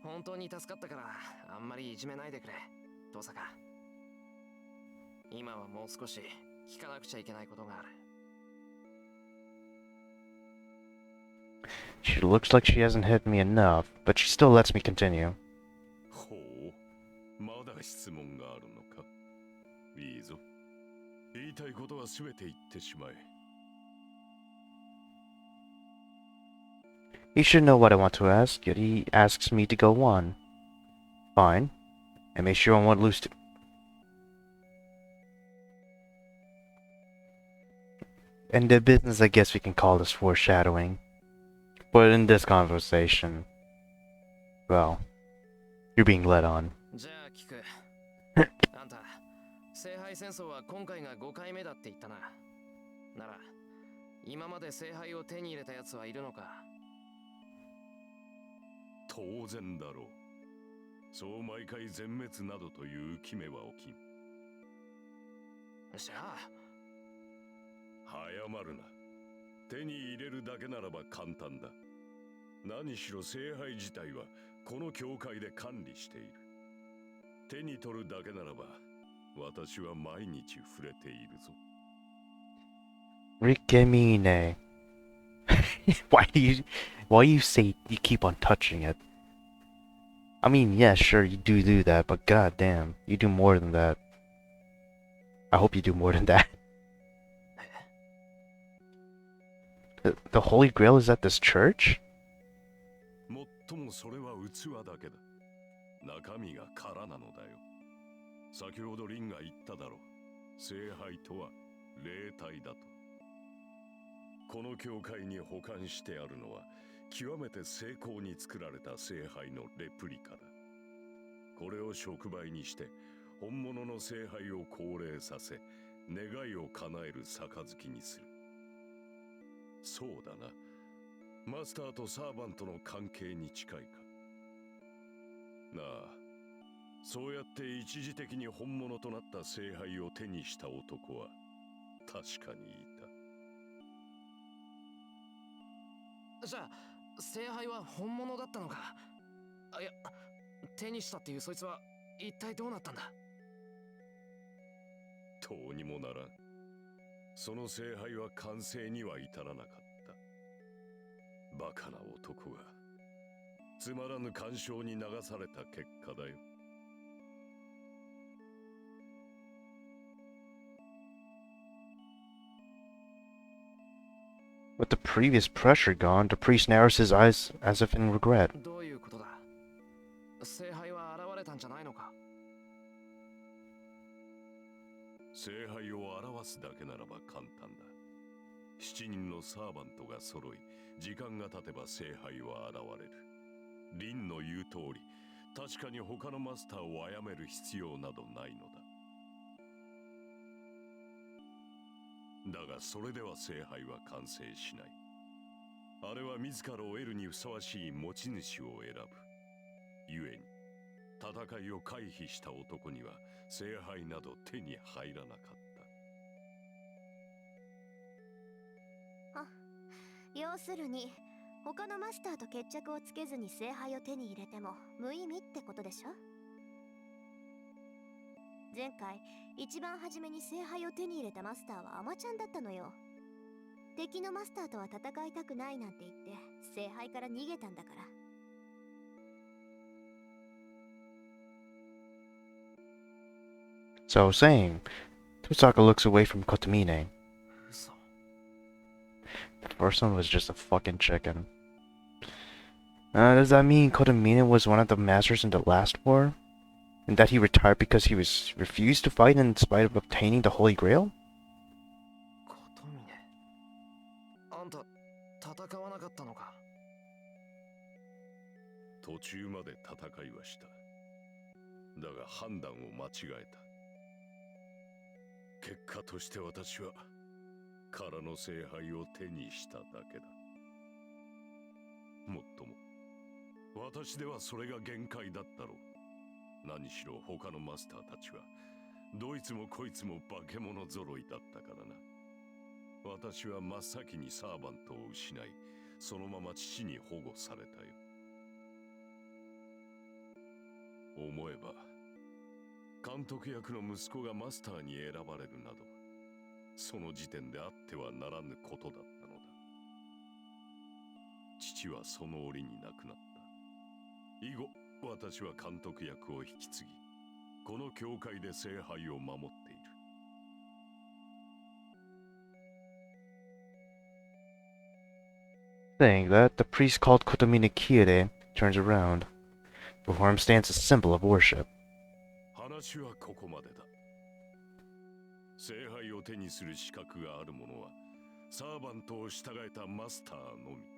S2: 本当に助かったから、あんまりいじめないでくれ、遠坂。今はもう少し聞かなくちゃいけないことがある。
S1: She looks like she hasn't hit me enough, but she still lets me continue.
S5: ほう、まだ質問があるのか。いいぞ。言いたいことは全て言ってしまえ。
S1: He should know what I want to ask, yet he asks me to go on. Fine. I may sure won't lose to... In the business, I guess we can call this foreshadowing. But in this conversation, well, you're being led on.
S2: じゃあ聞く。あんた、聖杯戦争は今回が5回目だって言ったな。なら今まで聖杯を手に入れたやつはいるのか？
S5: 当然だろう。そう毎回全滅などという決めは起きん。
S2: じゃあ
S5: 早まるな。手に入れるだけならば簡単だ。何しろ聖杯自体はこの教会で管理している。手に取るだけならば私は毎日触れているぞ。
S1: Rikemine. Why you say you keep on touching it? I mean, yeah, sure, you do that, but goddamn, you do more than that. I hope you do more than that. The Holy Grail is at this church?
S5: もっともそれは器だけだ。中身が空なのだよ。先ほどリンが言っただろう。聖杯とは霊体だと。この教会に保管してあるのは極めて精巧に作られた聖杯のレプリカだ。これを触媒にして本物の聖杯を降霊させ、願いを叶える杯にする。そうだな。マスターとサーバントの関係に近いか。なあ、そうやって一時的に本物となった聖杯を手にした男は確かにいた。
S2: じゃあ聖杯は本物だったのか？あ、いや、手にしたっていうそいつは一体どうなったんだ？
S5: どうにもならん。その聖杯は完成には至らなかった。バカな男がつまらぬ干渉に流された結果だよ。
S1: With the previous pressure gone, the priest narrows his eyes as if in regret.
S2: どういうことだ？聖杯は現れたんじゃないのか？
S5: 聖杯を表すだけならば簡単だ。7人のサーバントが揃い、時間が経てば聖杯は現れる。リンの言う通り、確かに他のマスターを殺める必要などないのだ。だがそれでは聖杯は完成しない。あれは自らを得るにふさわしい持ち主を選ぶ。故に戦いを回避した男には聖杯など手に入らなかった。
S3: 要するに他のマスターと決着をつけずに聖杯を手に入れても無意味ってことでしょ？前回一番初めに聖杯を手に入れたマスターはアマちゃんだったのよ。敵のマスターとは戦いたくないなんて言って聖杯から逃げたんだから。
S1: So saying, Tusaka looks away from Kotomine.
S2: 嘘。
S1: The first one was just a fucking chicken. Does that mean Kotomine was one of the masters in the last war? And that he retired because he refused to fight in spite of obtaining the Holy Grail?
S2: 琴峰、あんた戦わなかったのか？
S5: 途中まで戦いはした。だが判断を間違えた。結果として私は空の聖杯を手にしただけだ。もっとも私ではそれが限界だったろう。何しろ他のマスターたちはどいつもこいつも化け物揃いだったからな。私は真っ先にサーバントを失い、そのまま父に保護されたよ。思えば監督役の息子がマスターに選ばれるなど、その時点であってはならぬことだったのだ。父はその折に亡くなった。以後私は監督役を引き継ぎ、この教会で聖杯を守っている。
S1: Saying that, the priest called Kotomine Kiire turns around. Before him stands a symbol of worship.
S5: 話はここまでだ。聖杯を手にする資格がある者はサーバントを従えたマスターのみ。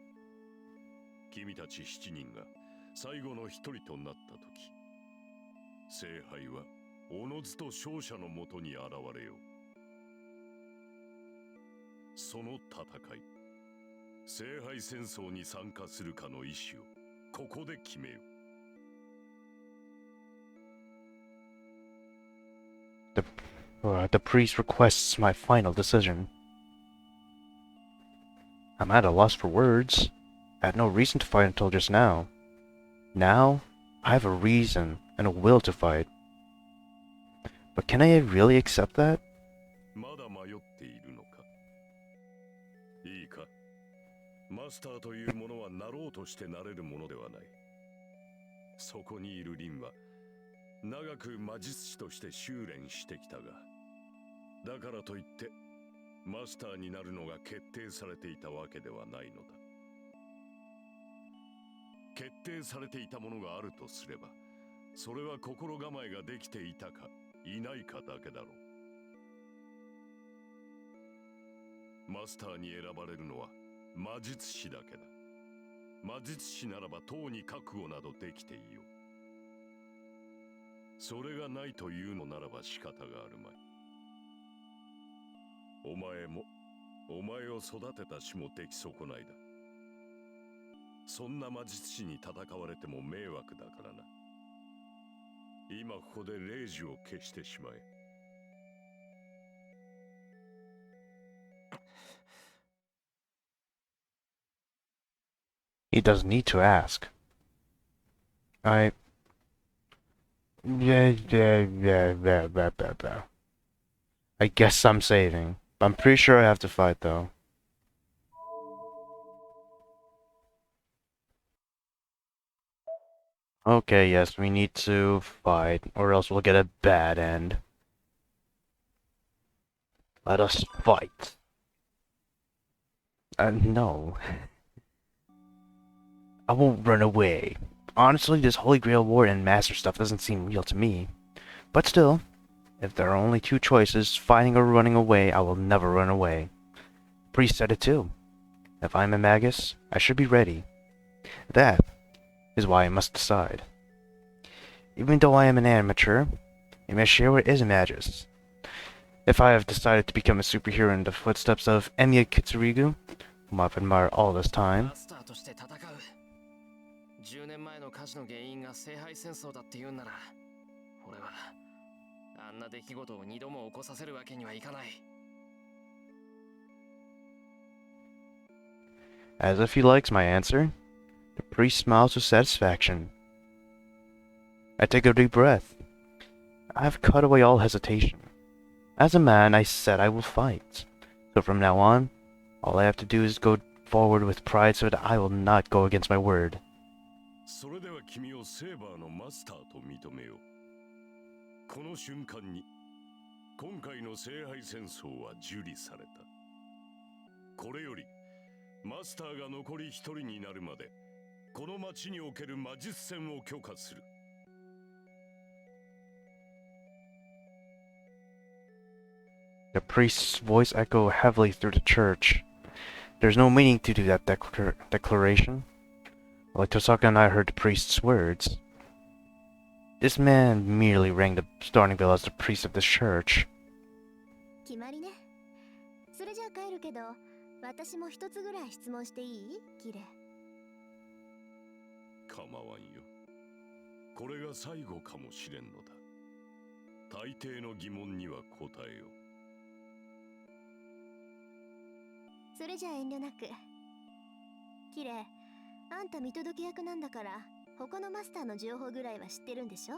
S5: 君たち7人が最後の一人となった時、聖杯はおのずと勝者のもとに現れよう。その戦い、聖杯戦争に参加するかの意思をここで決めよう。
S1: The priest requests my final decision. I'm at a loss for words. I had no reason to fight until just now. Now, I have a reason and a will to fight. But can I really accept that?
S5: まだ迷っているのか。いいか。マスターというものはなろうとしてなれるものではない。そこにいるリンは長く魔術師として修練してきたが、だからといってマスターになるのが決定されていたわけではないのだ。決定されていたものがあるとすれば、それは心構えができていたかいないかだけだろう。マスターに選ばれるのは魔術師だけだ。魔術師ならばとうに覚悟などできていよう。それがないというのならば仕方があるまい。お前もお前を育てた死も出来損ないだ。そんな魔術師に戦われても迷惑だからな。今ここで霊樹を消してしまえ。
S1: He doesn't need to ask. I guess I'm saving. I'm pretty sure I have to fight though. Okay, yes, we need to fight, or else we'll get a bad end. Let us fight. No. I won't run away. Honestly, this Holy Grail War and Master stuff doesn't seem real to me. But still, if there are only two choices, fighting or running away, I will never run away. Priest said it too. If I'm a magus, I should be ready. That is why I must decide. Even though I am an amateur, a Mashira is a magus. If I have decided to become a superhero in the footsteps of Emiya Kitsurigu, whom I've admired all this time,
S2: 10年前の火事の原因が聖杯戦争だって言うんなら、俺はあんな出来事を二度も起こさせるわけにはいかない。
S1: as if he likes my answer, the priest smiles with satisfaction. I take a deep breath. I have cut away all hesitation. As a man, I said I will fight. So from now on, all I have to do is go forward with pride so that I will not go against my word.
S5: それでは君をセーバーのマスターと認めよう。この瞬間に今回の聖杯戦争は受理された。これよりマスターが残り一人になるまでこの町における魔術戦を許可する。
S1: The priest's voice echoed heavily through the church. There's no meaning to do that declaration. Like Tosaka and I heard the priest's words. This man merely rang the starting bell as the priest of this church.
S3: 決まりね。それじゃあ帰るけど、私も一つぐらい質問していい？キレ。
S5: 構わんよ。これが最後かもしれんのだ。大抵の疑問には答えよう。
S3: それじゃあ遠慮なく。キレ、あんた見届け役なんだから、他のマスターの情報ぐらいは知ってるんでしょ？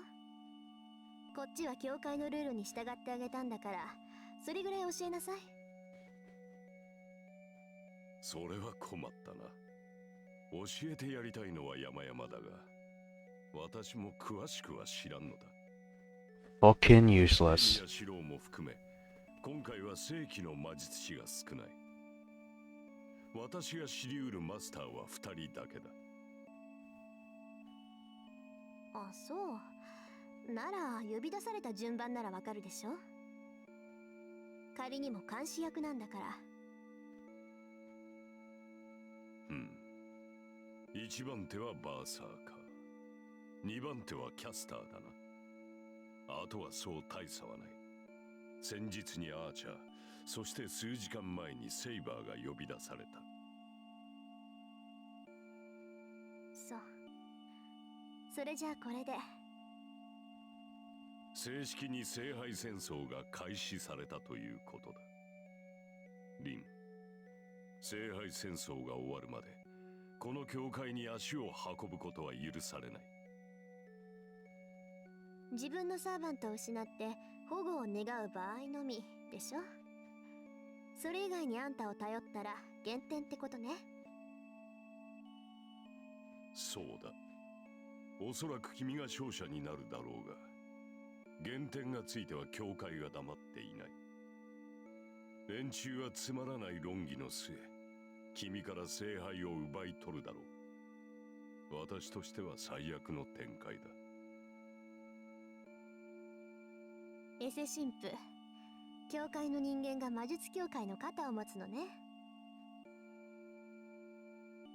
S3: こっちは教会のルールに従ってあげたんだから、それぐらい教えなさい。
S5: それは困ったな。教えてやりたいのは山々だが、私も詳しくは知らんのだ。
S1: Fucking useless.
S5: やシローも含め、今回は正規の魔術師が少ない。私が知り得るマスターは2人だけだ。
S3: あ、そう。なら呼び出された順番ならわかるでしょ？仮にも監視役なんだから。
S5: 1番手はバーサーカー、2番手はキャスターだな。あとはそう大差はない。先日にアーチャー、そして数時間前にセイバーが呼び出された。
S3: そう。それじゃあこれで。
S5: 正式に聖杯戦争が開始されたということだ。リン、聖杯戦争が終わるまでこの教会に足を運ぶことは許されない。
S3: 自分のサーバントを失って保護を願う場合のみでしょ。それ以外にあんたを頼ったら減点ってことね。
S5: そうだ。おそらく君が勝者になるだろうが、減点がついては教会が黙っていない。連中はつまらない論議の末、君から聖杯を奪い取るだろう。私としては最悪の展開だ。
S3: エセ神父、教会の人間が魔術協会の肩を持つのね。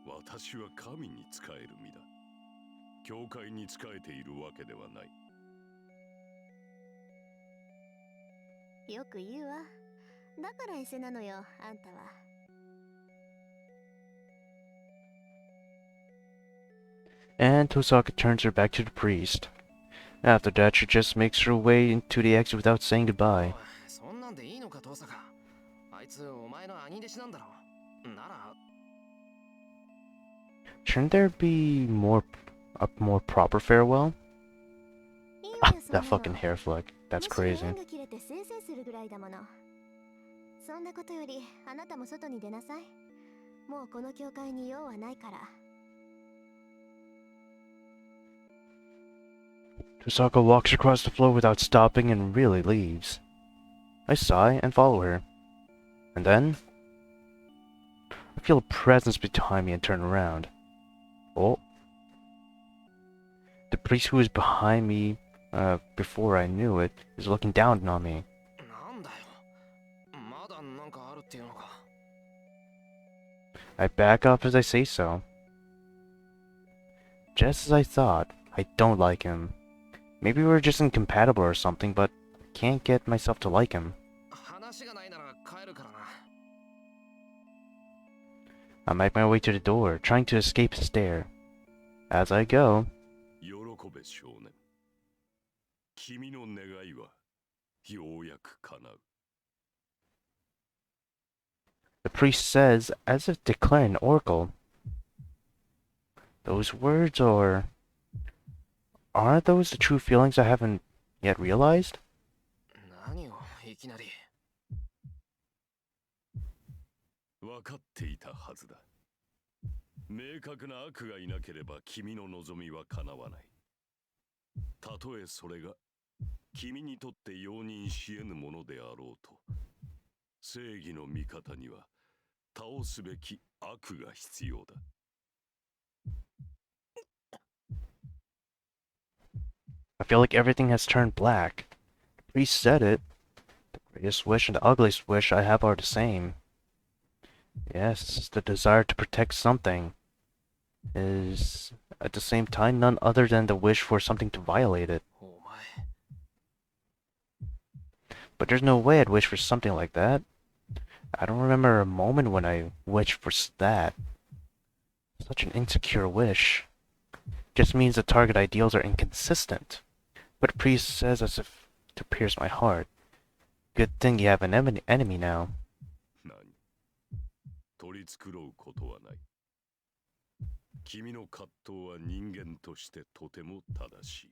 S5: 私は神に仕える身だ。教会に仕えているわけではない。
S3: よく言うわ。だからエセなのよ、あんたは。
S1: And Tosaka turns her back to the priest. After that, she just makes her way into the exit without saying goodbye.
S2: そんなんでいいのか、遠坂。あいつお前の兄弟子なんだろ。なら
S1: Shouldn't there be a more proper farewell?
S3: いいわ
S1: Ah,
S3: よ、そんな
S1: that
S3: の。
S1: fucking hair flick. That's
S3: むしろ
S1: crazy.
S3: 縁が切れてせいせいするぐらいだもの。そんなことよりあなたも外に出なさい。もうこの教会に用はないから。
S1: Tosaka walks across the floor without stopping and really leaves. I sigh and follow her. And then I feel a presence behind me and turn around. Oh. The priest who was behind me before I knew it is looking down on me.
S2: なんだよ。まだなんかあるっていうのか。
S1: I back up as I say so. Just as I thought, I don't like him. Maybe we're just incompatible or something, but I can't get myself to like him.
S2: 話がないなら帰るからな。
S1: I make my way to the door, trying to escape his stare. As I go,
S5: 喜べ少年。君の願いはようやく叶う。
S1: the priest says, as if declaring an oracle. Those words, or are those the true feelings I haven't yet realized?
S2: 何をいきなり。
S5: 分かっていたはずだ。明確な悪がいなければ君の望みは叶わない。たとえそれが君にとって容認し得ぬものであろうと、正義の味方には倒すべき悪が必要だ。
S1: I feel like everything has turned black. The priest said it. The greatest wish and the ugliest wish I have are the same. Yes, the desire to protect something is at the same time none other than the wish for something to violate it.
S2: お前。
S1: But there's no way I'd wish for something like that. I don't remember a moment when I wished for that. Such an insecure wish. Just means the target ideals are inconsistent. But the priest says as if to pierce my heart. Good thing you have an enemy now.
S5: 何取り繕うことはない。君の葛藤は人間としてとても正しい。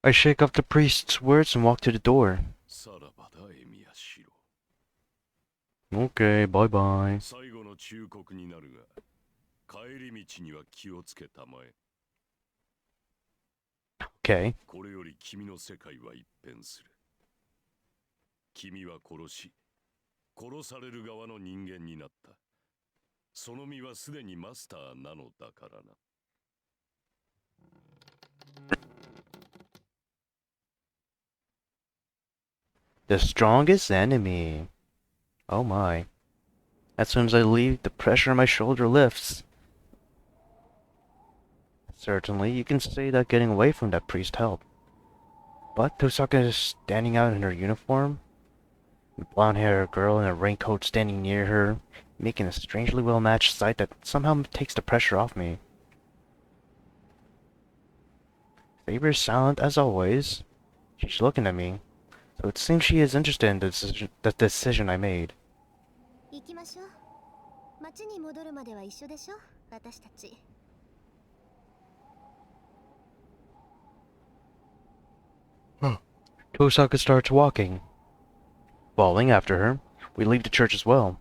S1: I shake off the priest's words and walk to the door.
S5: さらばだ、エミヤシロ。
S1: Okay, bye bye.
S5: 最後の忠告になるが、帰り道には気をつけたまえ。
S1: Okay.
S5: これより君の世界は一変する。君は殺し、殺される側の人間になった。その身はすでにマスターなのだからな。
S1: The strongest enemy. Oh my. As soon as I leave, the pressure on my shoulder lifts. Certainly, you can say that getting away from that priest helped. But Tosaka is standing out in her uniform, the blonde-haired girl in a raincoat standing near her, making a strangely well-matched sight that somehow takes the pressure off me. Saber is silent as always. She's looking at me, so it seems she is interested in the decision I made.
S3: 行きましょう。町に戻るまでは一緒でしょ、私たち。
S1: Tosaka starts walking. Following after her, we leave the church as well.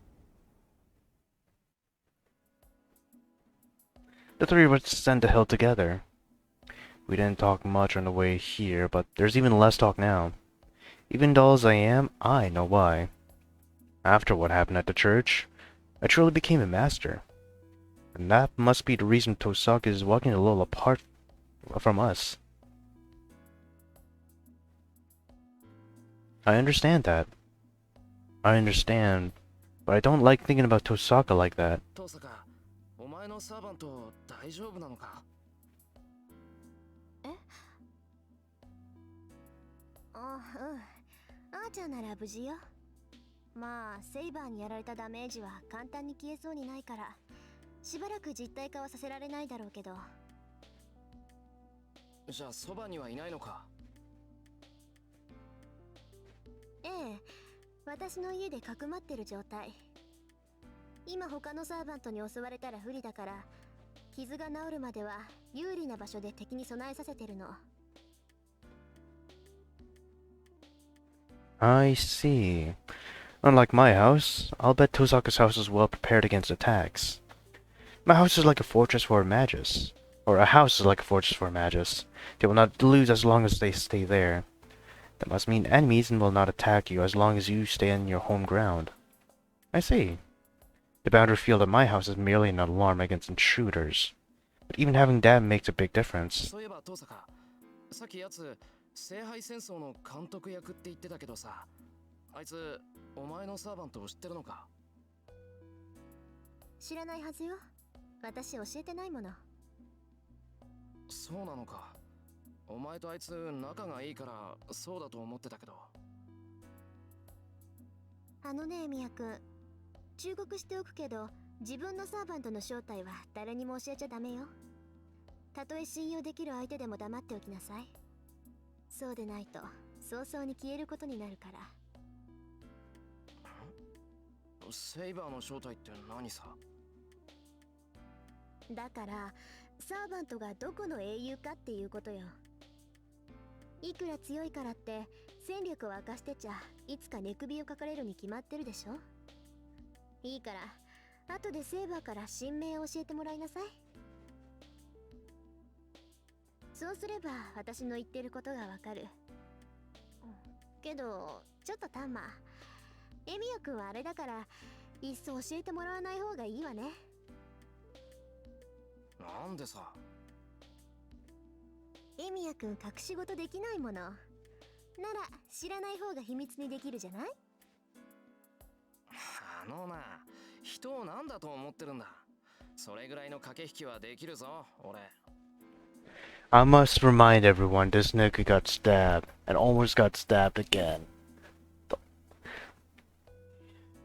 S1: The three of us descend the hill together. We didn't talk much on the way here, but there's even less talk now. Even dull as I am, I know why. After what happened at the church, I truly became a master. And that must be the reason Tosaka is walking a little apart from us. I understand that. I understand, but I don't like thinking about Tosaka like that.
S2: トサカ、お前のサーバント大丈夫なのか？
S3: あ、うん。あーちゃんなら無事よ。まあ、セイバーにやられたダメージは簡単に消えそうにないから、しばらく実体化はさせられないだろうけど。
S2: じゃあそばにはいないのか？
S3: ええ、私の家でかくまってる状態。今他のサーバントに襲われたら不利だから、傷が治るまでは有利な場所で敵に備えさせてるの。
S1: I see. Unlike my house, I'll bet Tosaka's house is well prepared against attacks. My house is like a fortress for a magus. Or a house is like a fortress for a magus. They will not lose as long as they stay there. That must mean enemies will not attack you as long as you stay on your home ground. I see. The boundary field at my house is merely an alarm against intruders. But even having that makes a big difference.
S2: そういえばトサカ、さっきやつ聖杯戦争の監督役って言ってたけどさ、あいつお前のサーバントを知ってるのか？
S3: 知らないはずよ。私教えてないもの。
S2: そうなのか。お前とあいつ仲がいいからそうだと思ってたけど。
S3: あのね、ミヤ君。忠告しておくけど、自分のサーバントの正体は誰にも教えちゃダメよ。たとえ信用できる相手でも黙っておきなさい。そうでないと早々に消えることになるから。
S2: セイバーの正体って何さ？
S3: だからサーバントがどこの英雄かっていうことよ。いくら強いからって戦力を明かしてちゃいつか寝首をかかれるに決まってるでしょ。いいから後でセーバーから神名を教えてもらいなさい。そうすれば私の言ってることがわかる。けどちょっとタンマ、エミヤ君はあれだからいっそ教えてもらわない方がいいわね。
S2: なんでさ？
S3: エミヤ君隠し事できないものなら知らない方が秘密にできるじゃない？
S2: あのな、人を何だと思ってるんだ。それぐらいの駆け引きはできるぞ、俺。
S1: I must remind everyone this nigga got stabbed, and almost got stabbed again.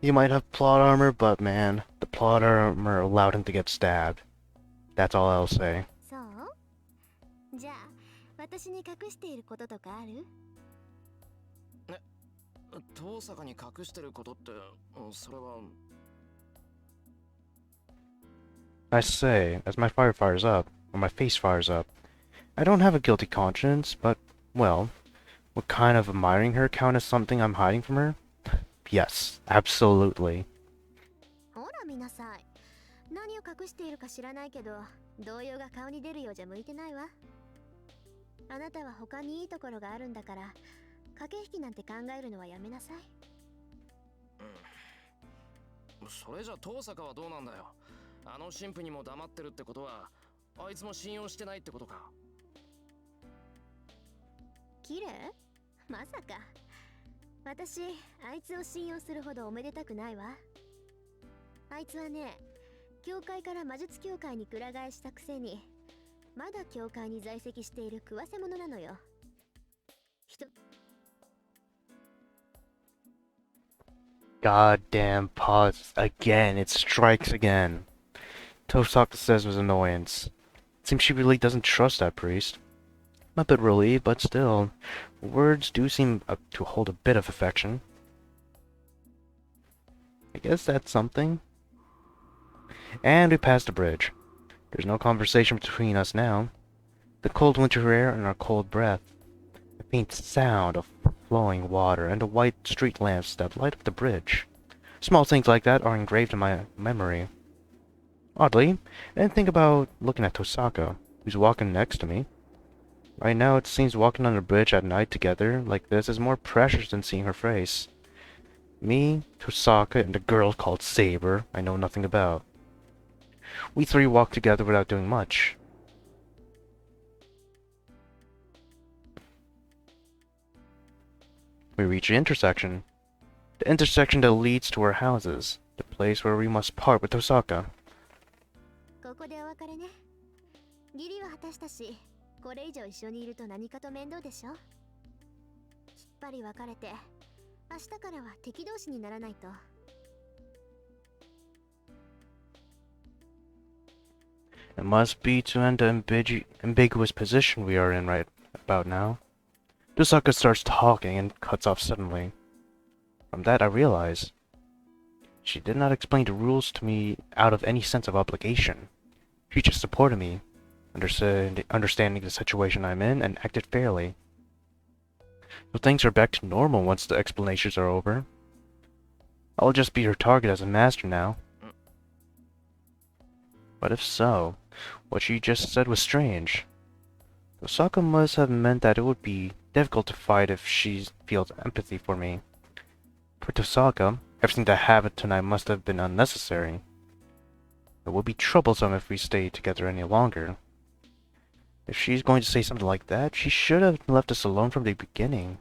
S1: He might have plot armor, but man, the plot armor allowed him to get stabbed. That's all I'll say.
S3: そう？じゃあ私に隠していることとかある？
S2: 遠坂に隠してることって、それは。
S1: I say, as my fire fires up, or my face fires up, I don't have a guilty conscience, but, well, what kind of admiring her count as something I'm hiding from her? Yes, absolutely.
S3: ほら見なさい。何を隠しているか知らないけど、動揺が顔に出るようじゃ向いてないわ。あなたは他にいいところがあるんだから、駆け引きなんて考えるのはやめなさい。
S2: それじゃ遠坂はどうなんだよ。あの神父にも黙ってるってことは、あいつも信用してないってことか。
S3: 綺麗？まさか。私、あいつを信用するほどおめでたくないわ。あいつはね、教会から魔術協会にくら替えしたくせに、まだ教会に在籍している食わせ者なのよ。
S1: Goddamn pause again. It strikes again. Tosaka says with annoyance. Seems she really doesn't trust that priest. I'm a bit relieved, but still, words do seem to hold a bit of affection. I guess that's something. And we pass the bridge. There's no conversation between us now. The cold winter air and our cold breath. The faint sound of flowing water and the white street lamps that light up the bridge. Small things like that are engraved in my memory. Oddly, I didn't think about looking at Tosaka, who's walking next to me. Right now, it seems walking on the bridge at night together like this is more precious than seeing her face. Me, Tosaka, and the girl called Saber I know nothing about. We three walk together without doing much. We reach the intersection. The intersection that leads to our houses. The place where we must part with Tosaka.
S3: ここでお別れね。義理は果たしたし、これ以上一緒にいると何かと面倒でしょ。きっぱり別れて、明日からは敵同士にならないと。
S1: It must be to end the ambiguous position we are in right about now. Tosaka starts talking and cuts off suddenly. From that I realize she did not explain the rules to me out of any sense of obligation. She just supported me, understanding the situation I'm in, and acted fairly. So things are back to normal once the explanations are over. I'll just be her target as a master now. But if so, what she just said was strange. Osaka must have meant that it would be difficult to fight if she feels empathy for me. For Tosaka, everything that happened tonight must have been unnecessary. It would be troublesome if we stayed together any longer. If she's going to say something like that, she should have left us alone from the beginning.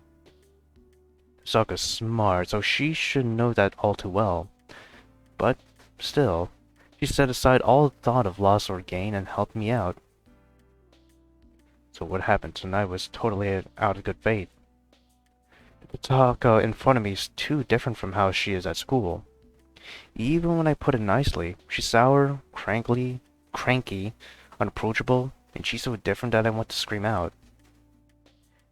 S1: Tosaka's smart, so she should know that all too well. But, still, she set aside all thought of loss or gain and helped me out. So what happened tonight was totally out of good faith. The Tosaka in front of me is too different from how she is at school. Even when I put it nicely, she's sour, cranky, unapproachable, and she's so different that I want to scream out.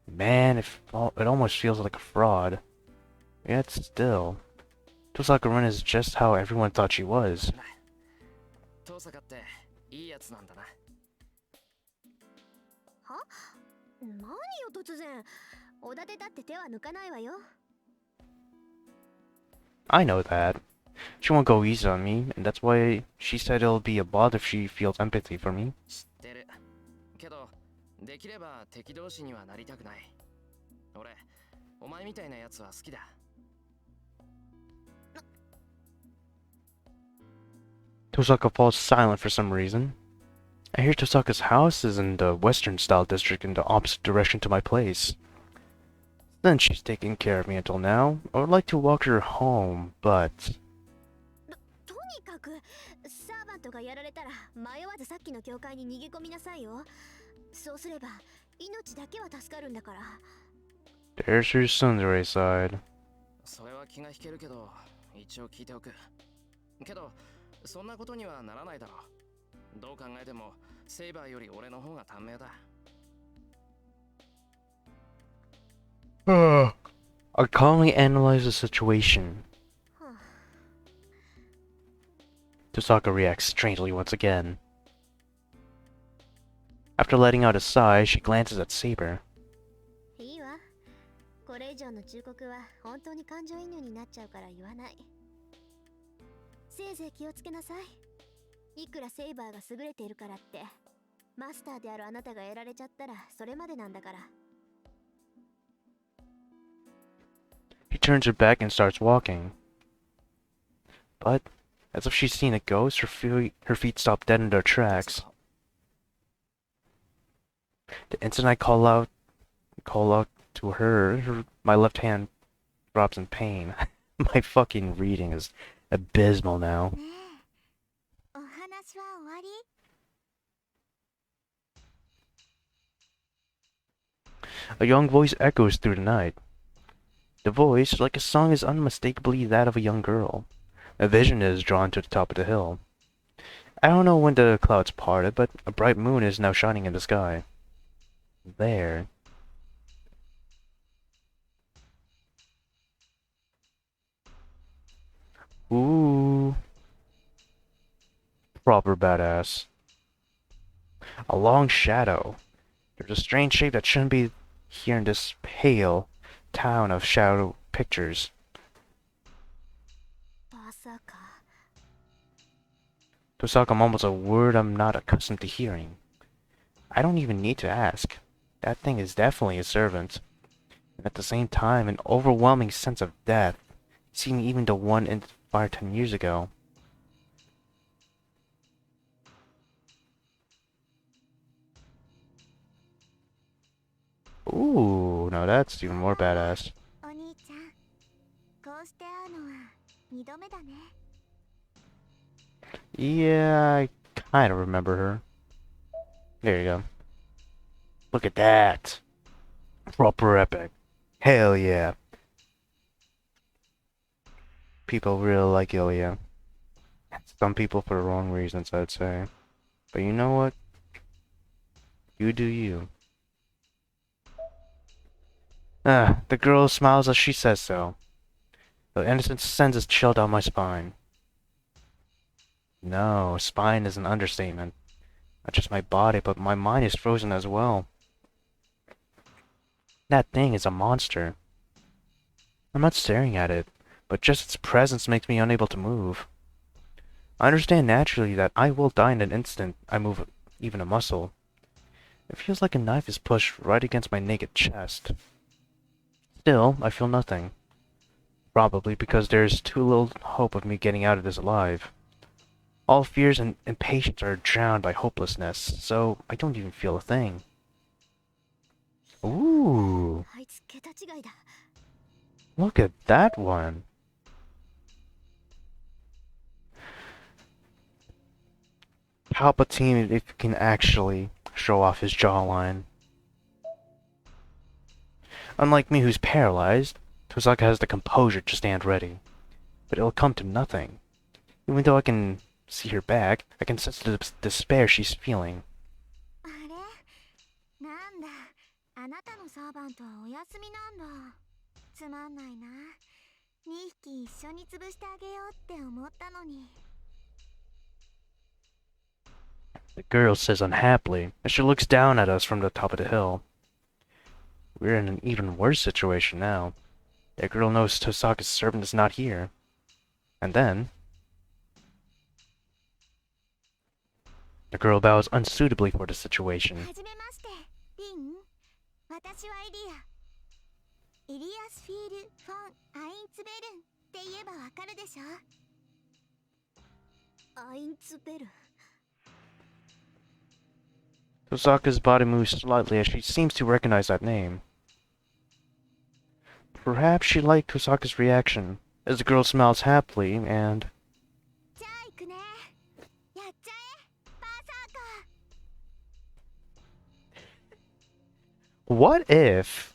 S1: Man, it almost feels like a fraud. Yet still, Tosaka Run is just how everyone thought she was.
S2: 遠坂っていいやつなんだな。
S3: は？何よ突然。おだてだって手は抜かないわよ。
S1: I know that. She won't go easy on me, and that's why she said it'll be a bother if she feels empathy for me.
S2: 知ってる。けど、できれば敵同士にはなりたくない。俺、お前みたいなやつは好きだ。
S1: Tosaka falls silent for some reason. I hear Tosaka's house is in the western-style district in the opposite direction to my place. Then she's taken care of me until now. I would like to walk her home, but...
S3: とにかく、サーバントがやられたら迷わずさっきの教会に逃げ込みなさいよ。そうすれば、命だけは助かるんだから。
S1: There's her tsundere side.
S2: それは気が引けるけど、一応聞いておく。けど、そんなことにはならないだろう。どう考えても、セイバーより俺の方が短命だ。
S1: I calmly analyze the situation. Tosaka reacts strangely once again. After letting out a sigh, she glances at Saber.
S3: いいわ。これ以上の忠告は本当に感情移入になっちゃうから言わない。せいぜい気をつけなさい。いくらセイバーが優れているからって、マスターであるあなたがやられちゃったらそれまでなんだから。
S1: She turns her back and starts walking. But, as if she's seen a ghost, her feet stop dead in their tracks. The instant I call out to her, my left hand drops in pain. My fucking reading is abysmal now.
S3: ねえ、り？
S1: A young voice echoes through the night. The voice, like a song, is unmistakably that of a young girl. A vision is drawn to the top of the hill. I don't know when the clouds parted, but a bright moon is now shining in the sky. There. Ooh. Proper badass. A long shadow. There's a strange shape that shouldn't be here in this pale town of shadow pictures.
S3: まさか。
S1: Tosaka mumbles a word I'm not accustomed to hearing. I don't even need to ask. That thing is definitely a servant. And at the same time, an overwhelming sense of death, seeing even the one in the fire 10 years ago. Ooh, now that's even more badass.
S3: お兄ちゃん、こうして会うのは2度目だね。
S1: Yeah, I kinda remember her. There you go. Look at that. Proper epic. Hell yeah. People really like Ilya. Some people for the wrong reasons, I'd say. But you know what? You do you. The girl smiles as she says so. The innocence sends a chill down my spine. No, spine is an understatement. Not just my body, but my mind is frozen as well. That thing is a monster. I'm not staring at it, but just its presence makes me unable to move. I understand naturally that I will die in an instant I move even a muscle. It feels like a knife is pushed right against my naked chest. Still, I feel nothing. Probably because there's too little hope of me getting out of this alive. All fears and impatience are drowned by hopelessness, so I don't even feel a thing. Ooh,
S3: あいつ桁違いだ。
S1: look at that one. Palpatine if he can actually show off his jawline. Unlike me who's paralyzed, Tosaka has the composure to stand ready. But it'll come to nothing. Even though I can see her back, I can sense the despair she's feeling.
S3: あれ？なんだ、あなたのサーバントはお休みなんだ。つまんないな。2匹一緒に潰してあげようって思ったのに。
S1: The girl says unhappily as she looks down at us from the top of the hill. We're in an even worse situation now. The girl knows Tosaka's servant is not here. And then... the girl bows unsuitably for the situation.
S3: はじめまして、リン。私はイリア。イリアスフィール・フォン・アインツベルンって言えばわかるでしょ。アインツベルン。
S1: Tosaka's body moves slightly as she seems to recognize that name. Perhaps she liked Tosaka's reaction, as the girl smiles happily and...
S3: じゃあ行くね。やっちゃえ、バーサーカー。
S1: What if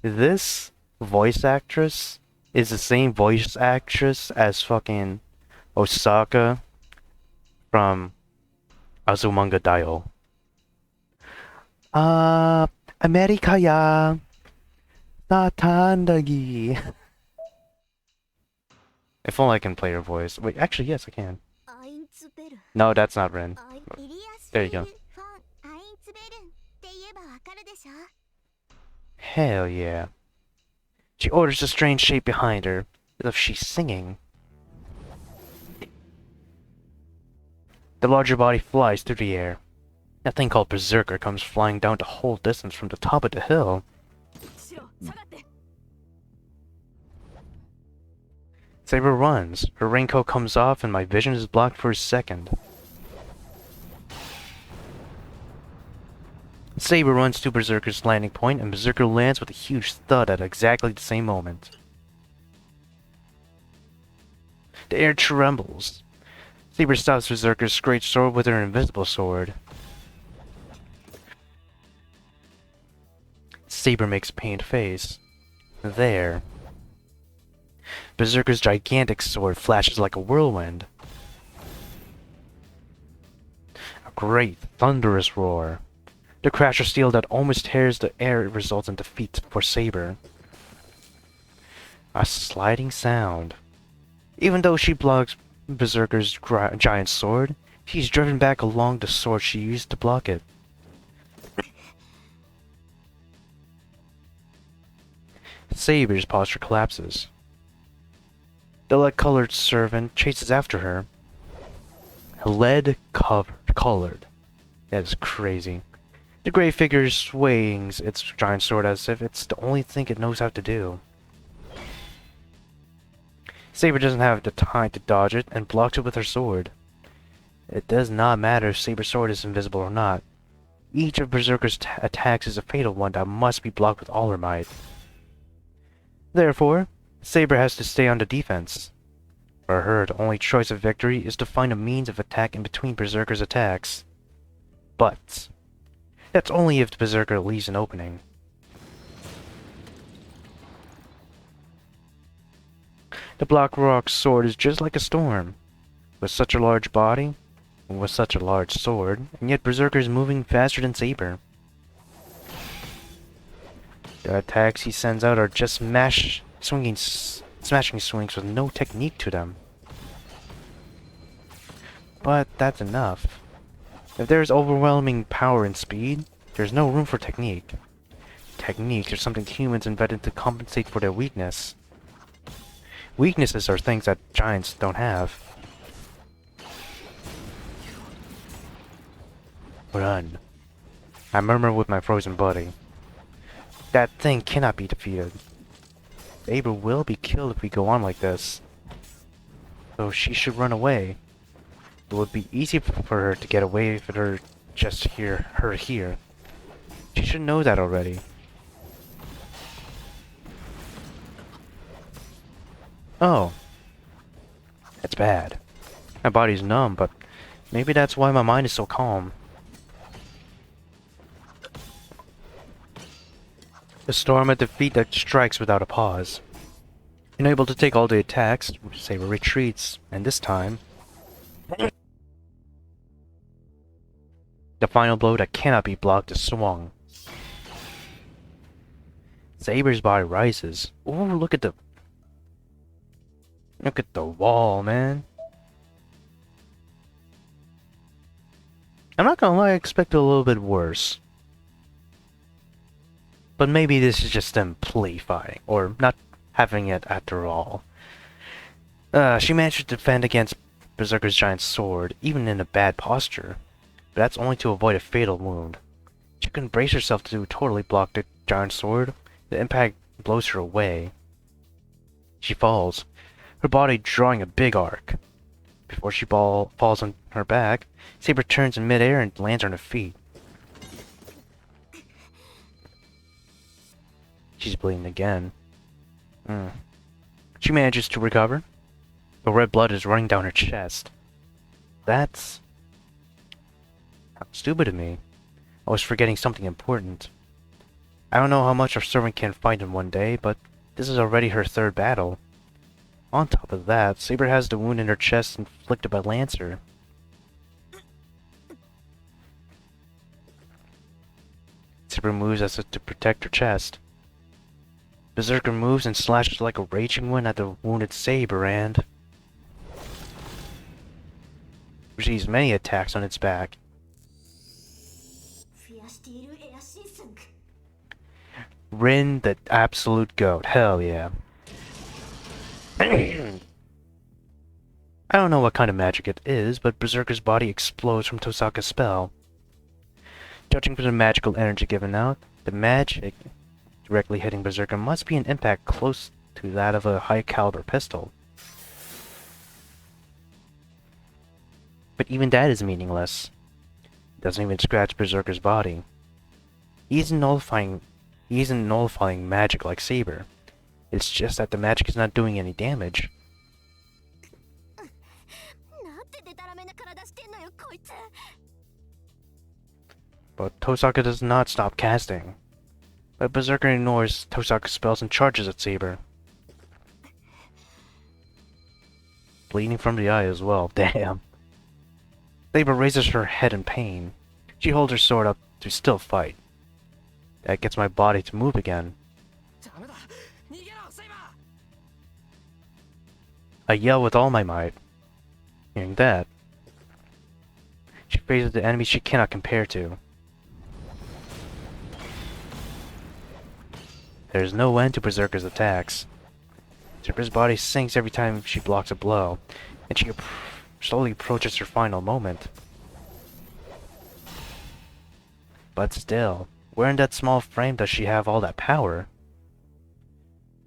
S1: this voice actress is the same voice actress as fucking Osaka from Azumanga Daioh? America ya. Tatandagi. If only I can play her voice. Wait, actually, yes, I can.
S3: アインツベルン。
S1: No, that's not Rin.
S3: イリアスフ
S1: There
S3: ィ
S1: you
S3: ール・
S1: go.
S3: フォン・アインツベルンって言えばわかるでしょ。
S1: Hell yeah. She orders the strange shape behind her, as if she's singing. The larger body flies through the air. That thing called Berserker comes flying down the whole distance from the top of the hill.
S4: シロ、下がって。
S1: Saber runs. Her raincoat comes off and my vision is blocked for a second. Saber runs to Berserker's landing point and Berserker lands with a huge thud at exactly the same moment. The air trembles. Saber stops Berserker's great sword with her invisible sword. Saber makes a pained face. There. Berserker's gigantic sword flashes like a whirlwind. A great, thunderous roar. The crash of steel that almost tears the air results in defeat for Saber. A sliding sound. Even though she blocks Berserker's giant sword, she's driven back along the sword she used to block it. Saber's posture collapses. The lead-colored servant chases after her. Lead-colored. That is crazy. The gray figure swings its giant sword as if it's the only thing it knows how to do. Saber doesn't have the time to dodge it and blocks it with her sword. It does not matter if Saber's sword is invisible or not. Each of Berserker's attacks is a fatal one that must be blocked with all her might. Therefore, Saber has to stay on the defense. For her, the only choice of victory is to find a means of attack in between Berserker's attacks. But that's only if the Berserker leaves an opening. The Black Rock's sword is just like a storm. With such a large body, and with such a large sword, and yet Berserker is moving faster than Saber. The attacks he sends out are just smashing swings with no technique to them. But that's enough. If there is overwhelming power and speed, there's no room for technique. Techniques are something humans invented to compensate for their weakness. Weaknesses are things that giants don't have. Run. I murmur with my frozen body. That thing cannot be defeated. Saber will be killed if we go on like this. So she should run away. It would be easy for her to get away with her just here. She should know that already. Oh. That's bad. My body's numb, but maybe that's why my mind is so calm. A storm of defeat that strikes without a pause. Unable to take all the attacks, Saber retreats, and this time... the final blow that cannot be blocked is swung. Saber's body rises. Ooh, look at the wall, man. I'm not gonna lie, I expected a little bit worse. But maybe this is just them play fighting, or not having it after all. She managed to defend against Berserker's giant sword, even in a bad posture. But that's only to avoid a fatal wound. She couldn't brace herself to totally block the giant sword. The impact blows her away. She falls, her body drawing a big arc. Before she falls on her back, Saber turns in midair and lands on her feet. She's bleeding again. She manages to recover. The red blood is running down her chest. That's... how stupid of me. I was forgetting something important. I don't know how much our servant can fight in one day, but this is already her third battle. On top of that, Saber has the wound in her chest inflicted by Lancer. Saber moves as if to protect her chest. Berserker moves and slashes like a raging wind at the wounded Saber and... receives many attacks on its back. Rin, the absolute goat. Hell yeah. I don't know what kind of magic it is, but Berserker's body explodes from Tosaka's spell. Judging from the magical energy given out, the magic directly hitting Berserker must be an impact close to that of a high-caliber pistol. But even that is meaningless. It doesn't even scratch Berserker's body. He isn't nullifying magic like Saber. It's just that the magic is not doing any damage.
S3: たらめな体してんのよこいつ。
S1: But Tosaka does not stop casting. But Berserker ignores Tosaka's spells and charges at Saber. Bleeding from the eye as well, damn. Saber raises her head in pain. She holds her sword up to still fight. That gets my body to move again.
S2: ダメだ逃げろセイバー。
S1: I yell with all my might. Hearing that, she faces the enemy she cannot compare to. There's no end to Berserker's attacks. Saber's body sinks every time she blocks a blow, and she slowly approaches her final moment. But still, where in that small frame does she have all that power?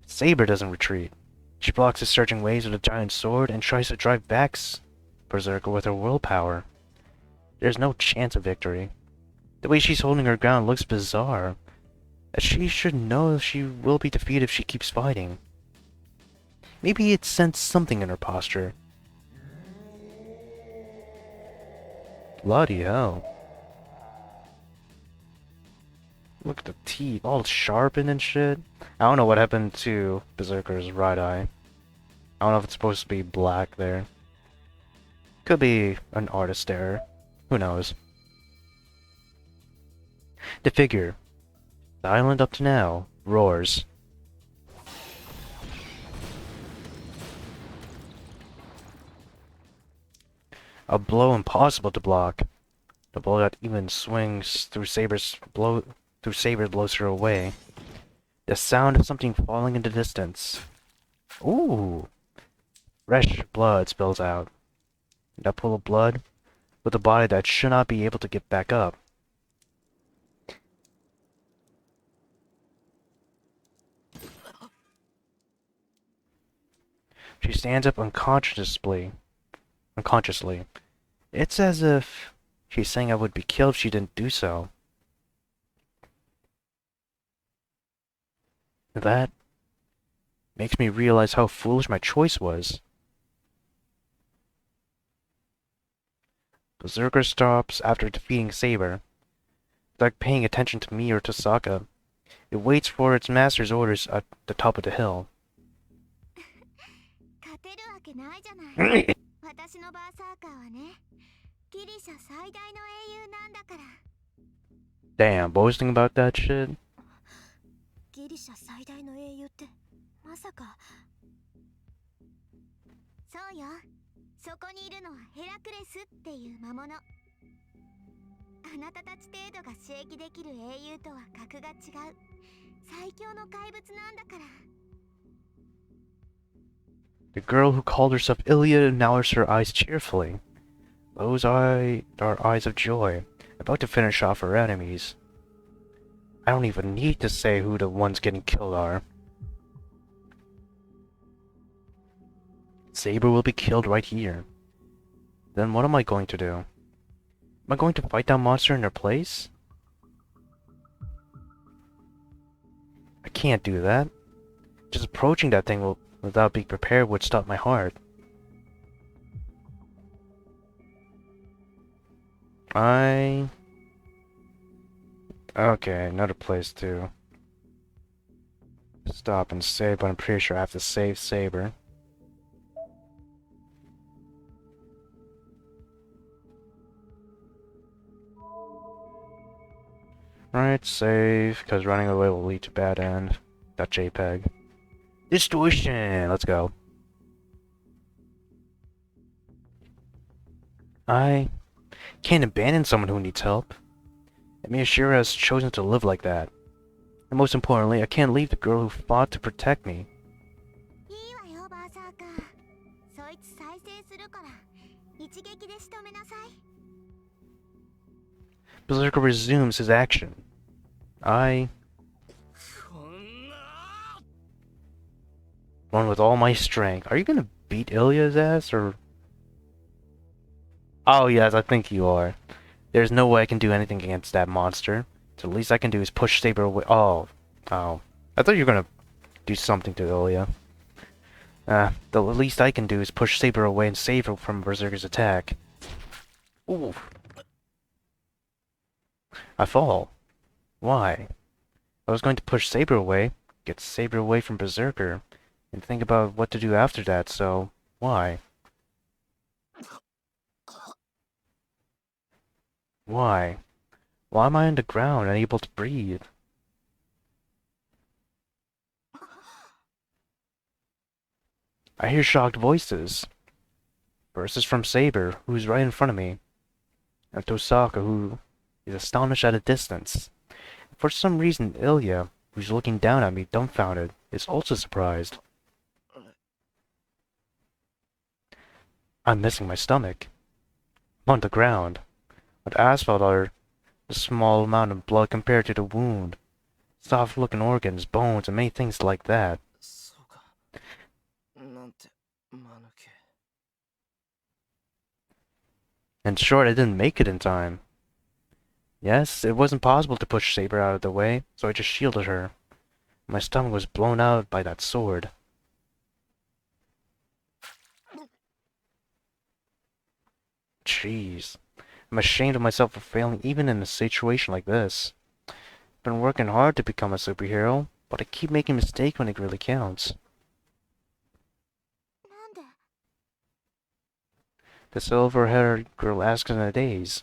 S1: Saber doesn't retreat. She blocks his surging waves with a giant sword and tries to drive back Berserker with her willpower. There's no chance of victory. The way she's holding her ground looks bizarre, as she should know she will be defeated if she keeps fighting. Maybe it sensed something in her posture. Bloody hell. Look at the teeth, all sharpened and shit. I don't know what happened to Berserker's right eye. I don't know if it's supposed to be black there. Could be an artist error. Who knows? The figure, the island up to now, roars. A blow impossible to block. The blow that even swings through Saber's Saber blows her away. The sound of something falling in the distance. Ooh! Fresh blood spills out. That pool of blood with a body that should not be able to get back up. She stands up unconsciously. It's as if she's saying I would be killed if she didn't do so. That makes me realize how foolish my choice was. Berserker stops after defeating Saber. Without paying attention to me or Tosaka, it waits for its master's orders at the top of the hill.
S3: 勝てるわけないじゃない。私のバーサーカーはね、ギリシャ最大の英雄なんだから。
S1: Damn, boasting about that shit?
S3: ギリシャ最大の英雄ってまさか。そうよ、そこにいるのはヘラクレスっていう魔物。あなたたち程度が刺激できる英雄とは格が違う最強の怪物なんだから。
S1: The girl who called herself Ilya narrows her eyes cheerfully. Those are eyes of joy, about to finish off her enemies. I don't even need to say who the ones getting killed are. Saber will be killed right here. Then what am I going to do? Am I going to fight that monster in their place? I can't do that. Just approaching that thing without being prepared would stop my heart. Okay, another place to stop and save, but I'm pretty sure I have to save Saber. Right, save, because running away will lead to bad end. That JPEG. Distortion! Let's go. I can't abandon someone who needs help. And Miyashiro has chosen to live like that. And most importantly, I can't leave the girl who fought to protect me.
S3: いいわよバーサーカー。そいつ再生するから一撃で仕留めなさい。
S1: Berserker resumes his action. I run with all my strength. Are you gonna beat Ilya's ass, or...? Oh yes, I think you are. There's no way I can do anything against that monster. So the least I can do is push Saber away. Oh. I thought you were gonna do something to Ilya. The least I can do is push Saber away and save her from Berserker's attack. Ooh. I fall. Why? I was going to push Saber away, get Saber away from Berserker, and think about what to do after that, so why? Why? Why am I on the ground, unable to breathe? I hear shocked voices. First is from Saber, who's right in front of me, and Tosaka, who is astonished at a distance. For some reason, Ilya, who's looking down at me dumbfounded, is also surprised. I'm missing my stomach. I'm on the ground. What asphalt are a small amount of blood compared to the wound. Soft-looking organs, bones, and many things like that.
S2: そうか。なんて間抜け。
S1: In short, I didn't make it in time. Yes, it wasn't possible to push Saber out of the way, so I just shielded her. My stomach was blown out by that sword. Jeez. I'm ashamed of myself for failing even in a situation like this. I've been working hard to become a superhero, but I keep making mistakes when it really counts.
S3: なんで
S1: The silver-haired girl asks in a daze.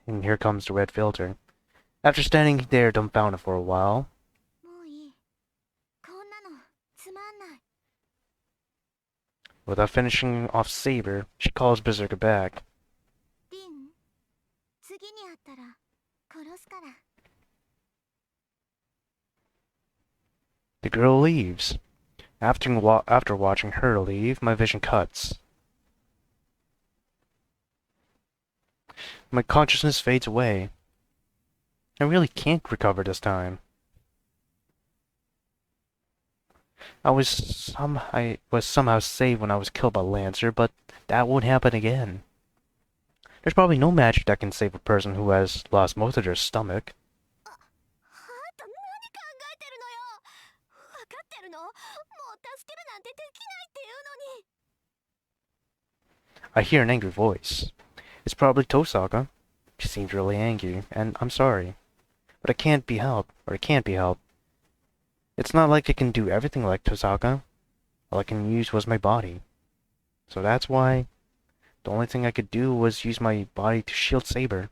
S1: And here comes the red filter. After standing there dumbfounded for a while,
S3: もういい。こんなのつまんない。
S1: without finishing off Saber, she calls Berserker back.
S3: リン、次に会ったら殺すから。
S1: The girl leaves. After watching her leave, my vision cuts. My consciousness fades away. I really can't recover this time. I was somehow saved when I was killed by Lancer, but that won't happen again. There's probably no magic that can save a person who has lost most of their stomach.
S3: あと何考えてるのよ。分かってるの？もう助けるなんてできないっていうのに。
S1: I hear an angry voice. It's probably Tosaka. She seems really angry, and I'm sorry. But it can't be helped, or it can't be helped. It's not like I can do everything like Tosaka. All I can use was my body. So that's why the only thing I could do was use my body to shield Saber.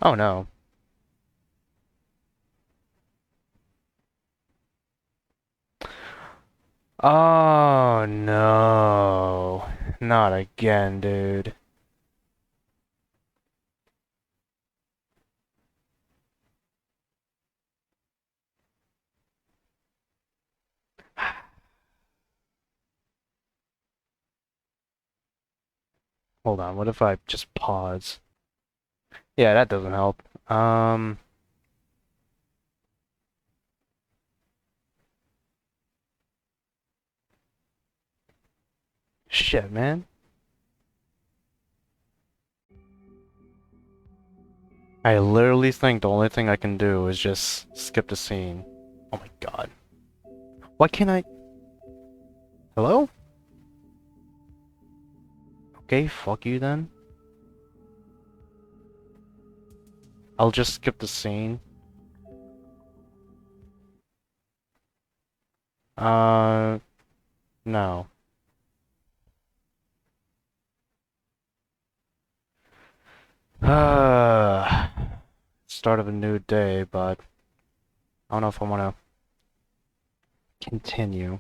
S1: Oh no. Oh no. Not again, dude. Hold on, what if I just pause? Yeah, that doesn't help. Shit, man. I literally think the only thing I can do is just skip the scene. Oh my god. Why can't I? Hello? Okay, fuck you then. I'll just skip the scene. No. Start of a new day, but I don't know if I want to continue.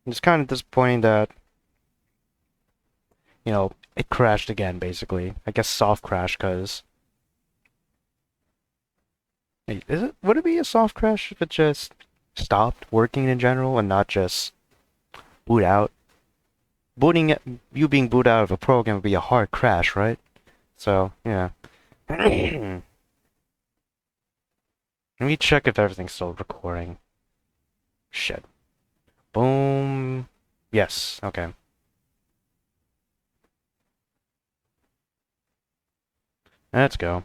S1: It's kind of disappointing that, it crashed again, basically. I guess soft crash, cause... Hey, would it be a soft crash if it just stopped working in general and not just boot out? You being booted out of a program would be a hard crash, right? So, yeah. Let me check if everything's still recording. Shit. Boom. Yes, okay. Let's go.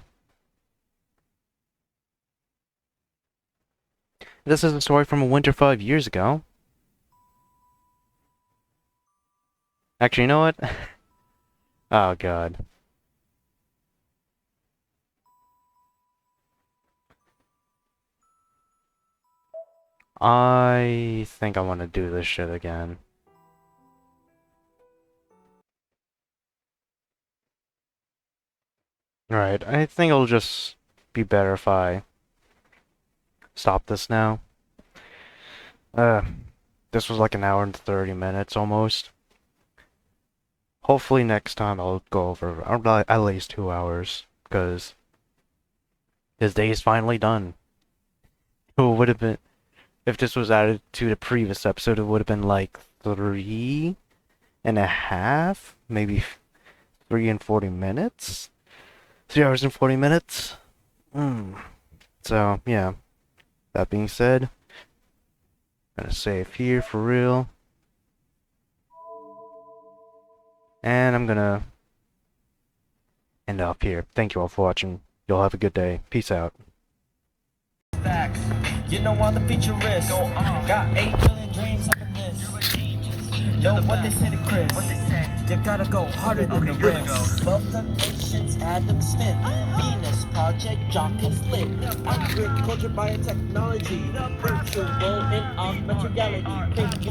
S1: This is a story from a winter 5 years ago. Actually, you know what? Oh, God. I think I want to do this shit again. Alright, I think it'll just be better if I stop this now. Uh, this was like an hour and 30 minutes almost. Hopefully next time I'll go over at least 2 hours, because his day is finally done. It would have been, if this was added to the previous episode, it would have been like 3.5, maybe 3 and 40 minutes? 3 hours and 40 minutes? So, yeah. That being said, I'm gonna save here for real. And I'm gonna end up here. Thank you all for watching. Y'all have a good day. Peace out.
S6: Facts. You know I'm the futurist. Got 8 billion dreams up in this. Know what they say to Chris. You gotta go harder than the rest. Both the nations, Adam Smith. Venus Project, Jock is lit. Agriculture, biotechnology. Virtual and augmented reality.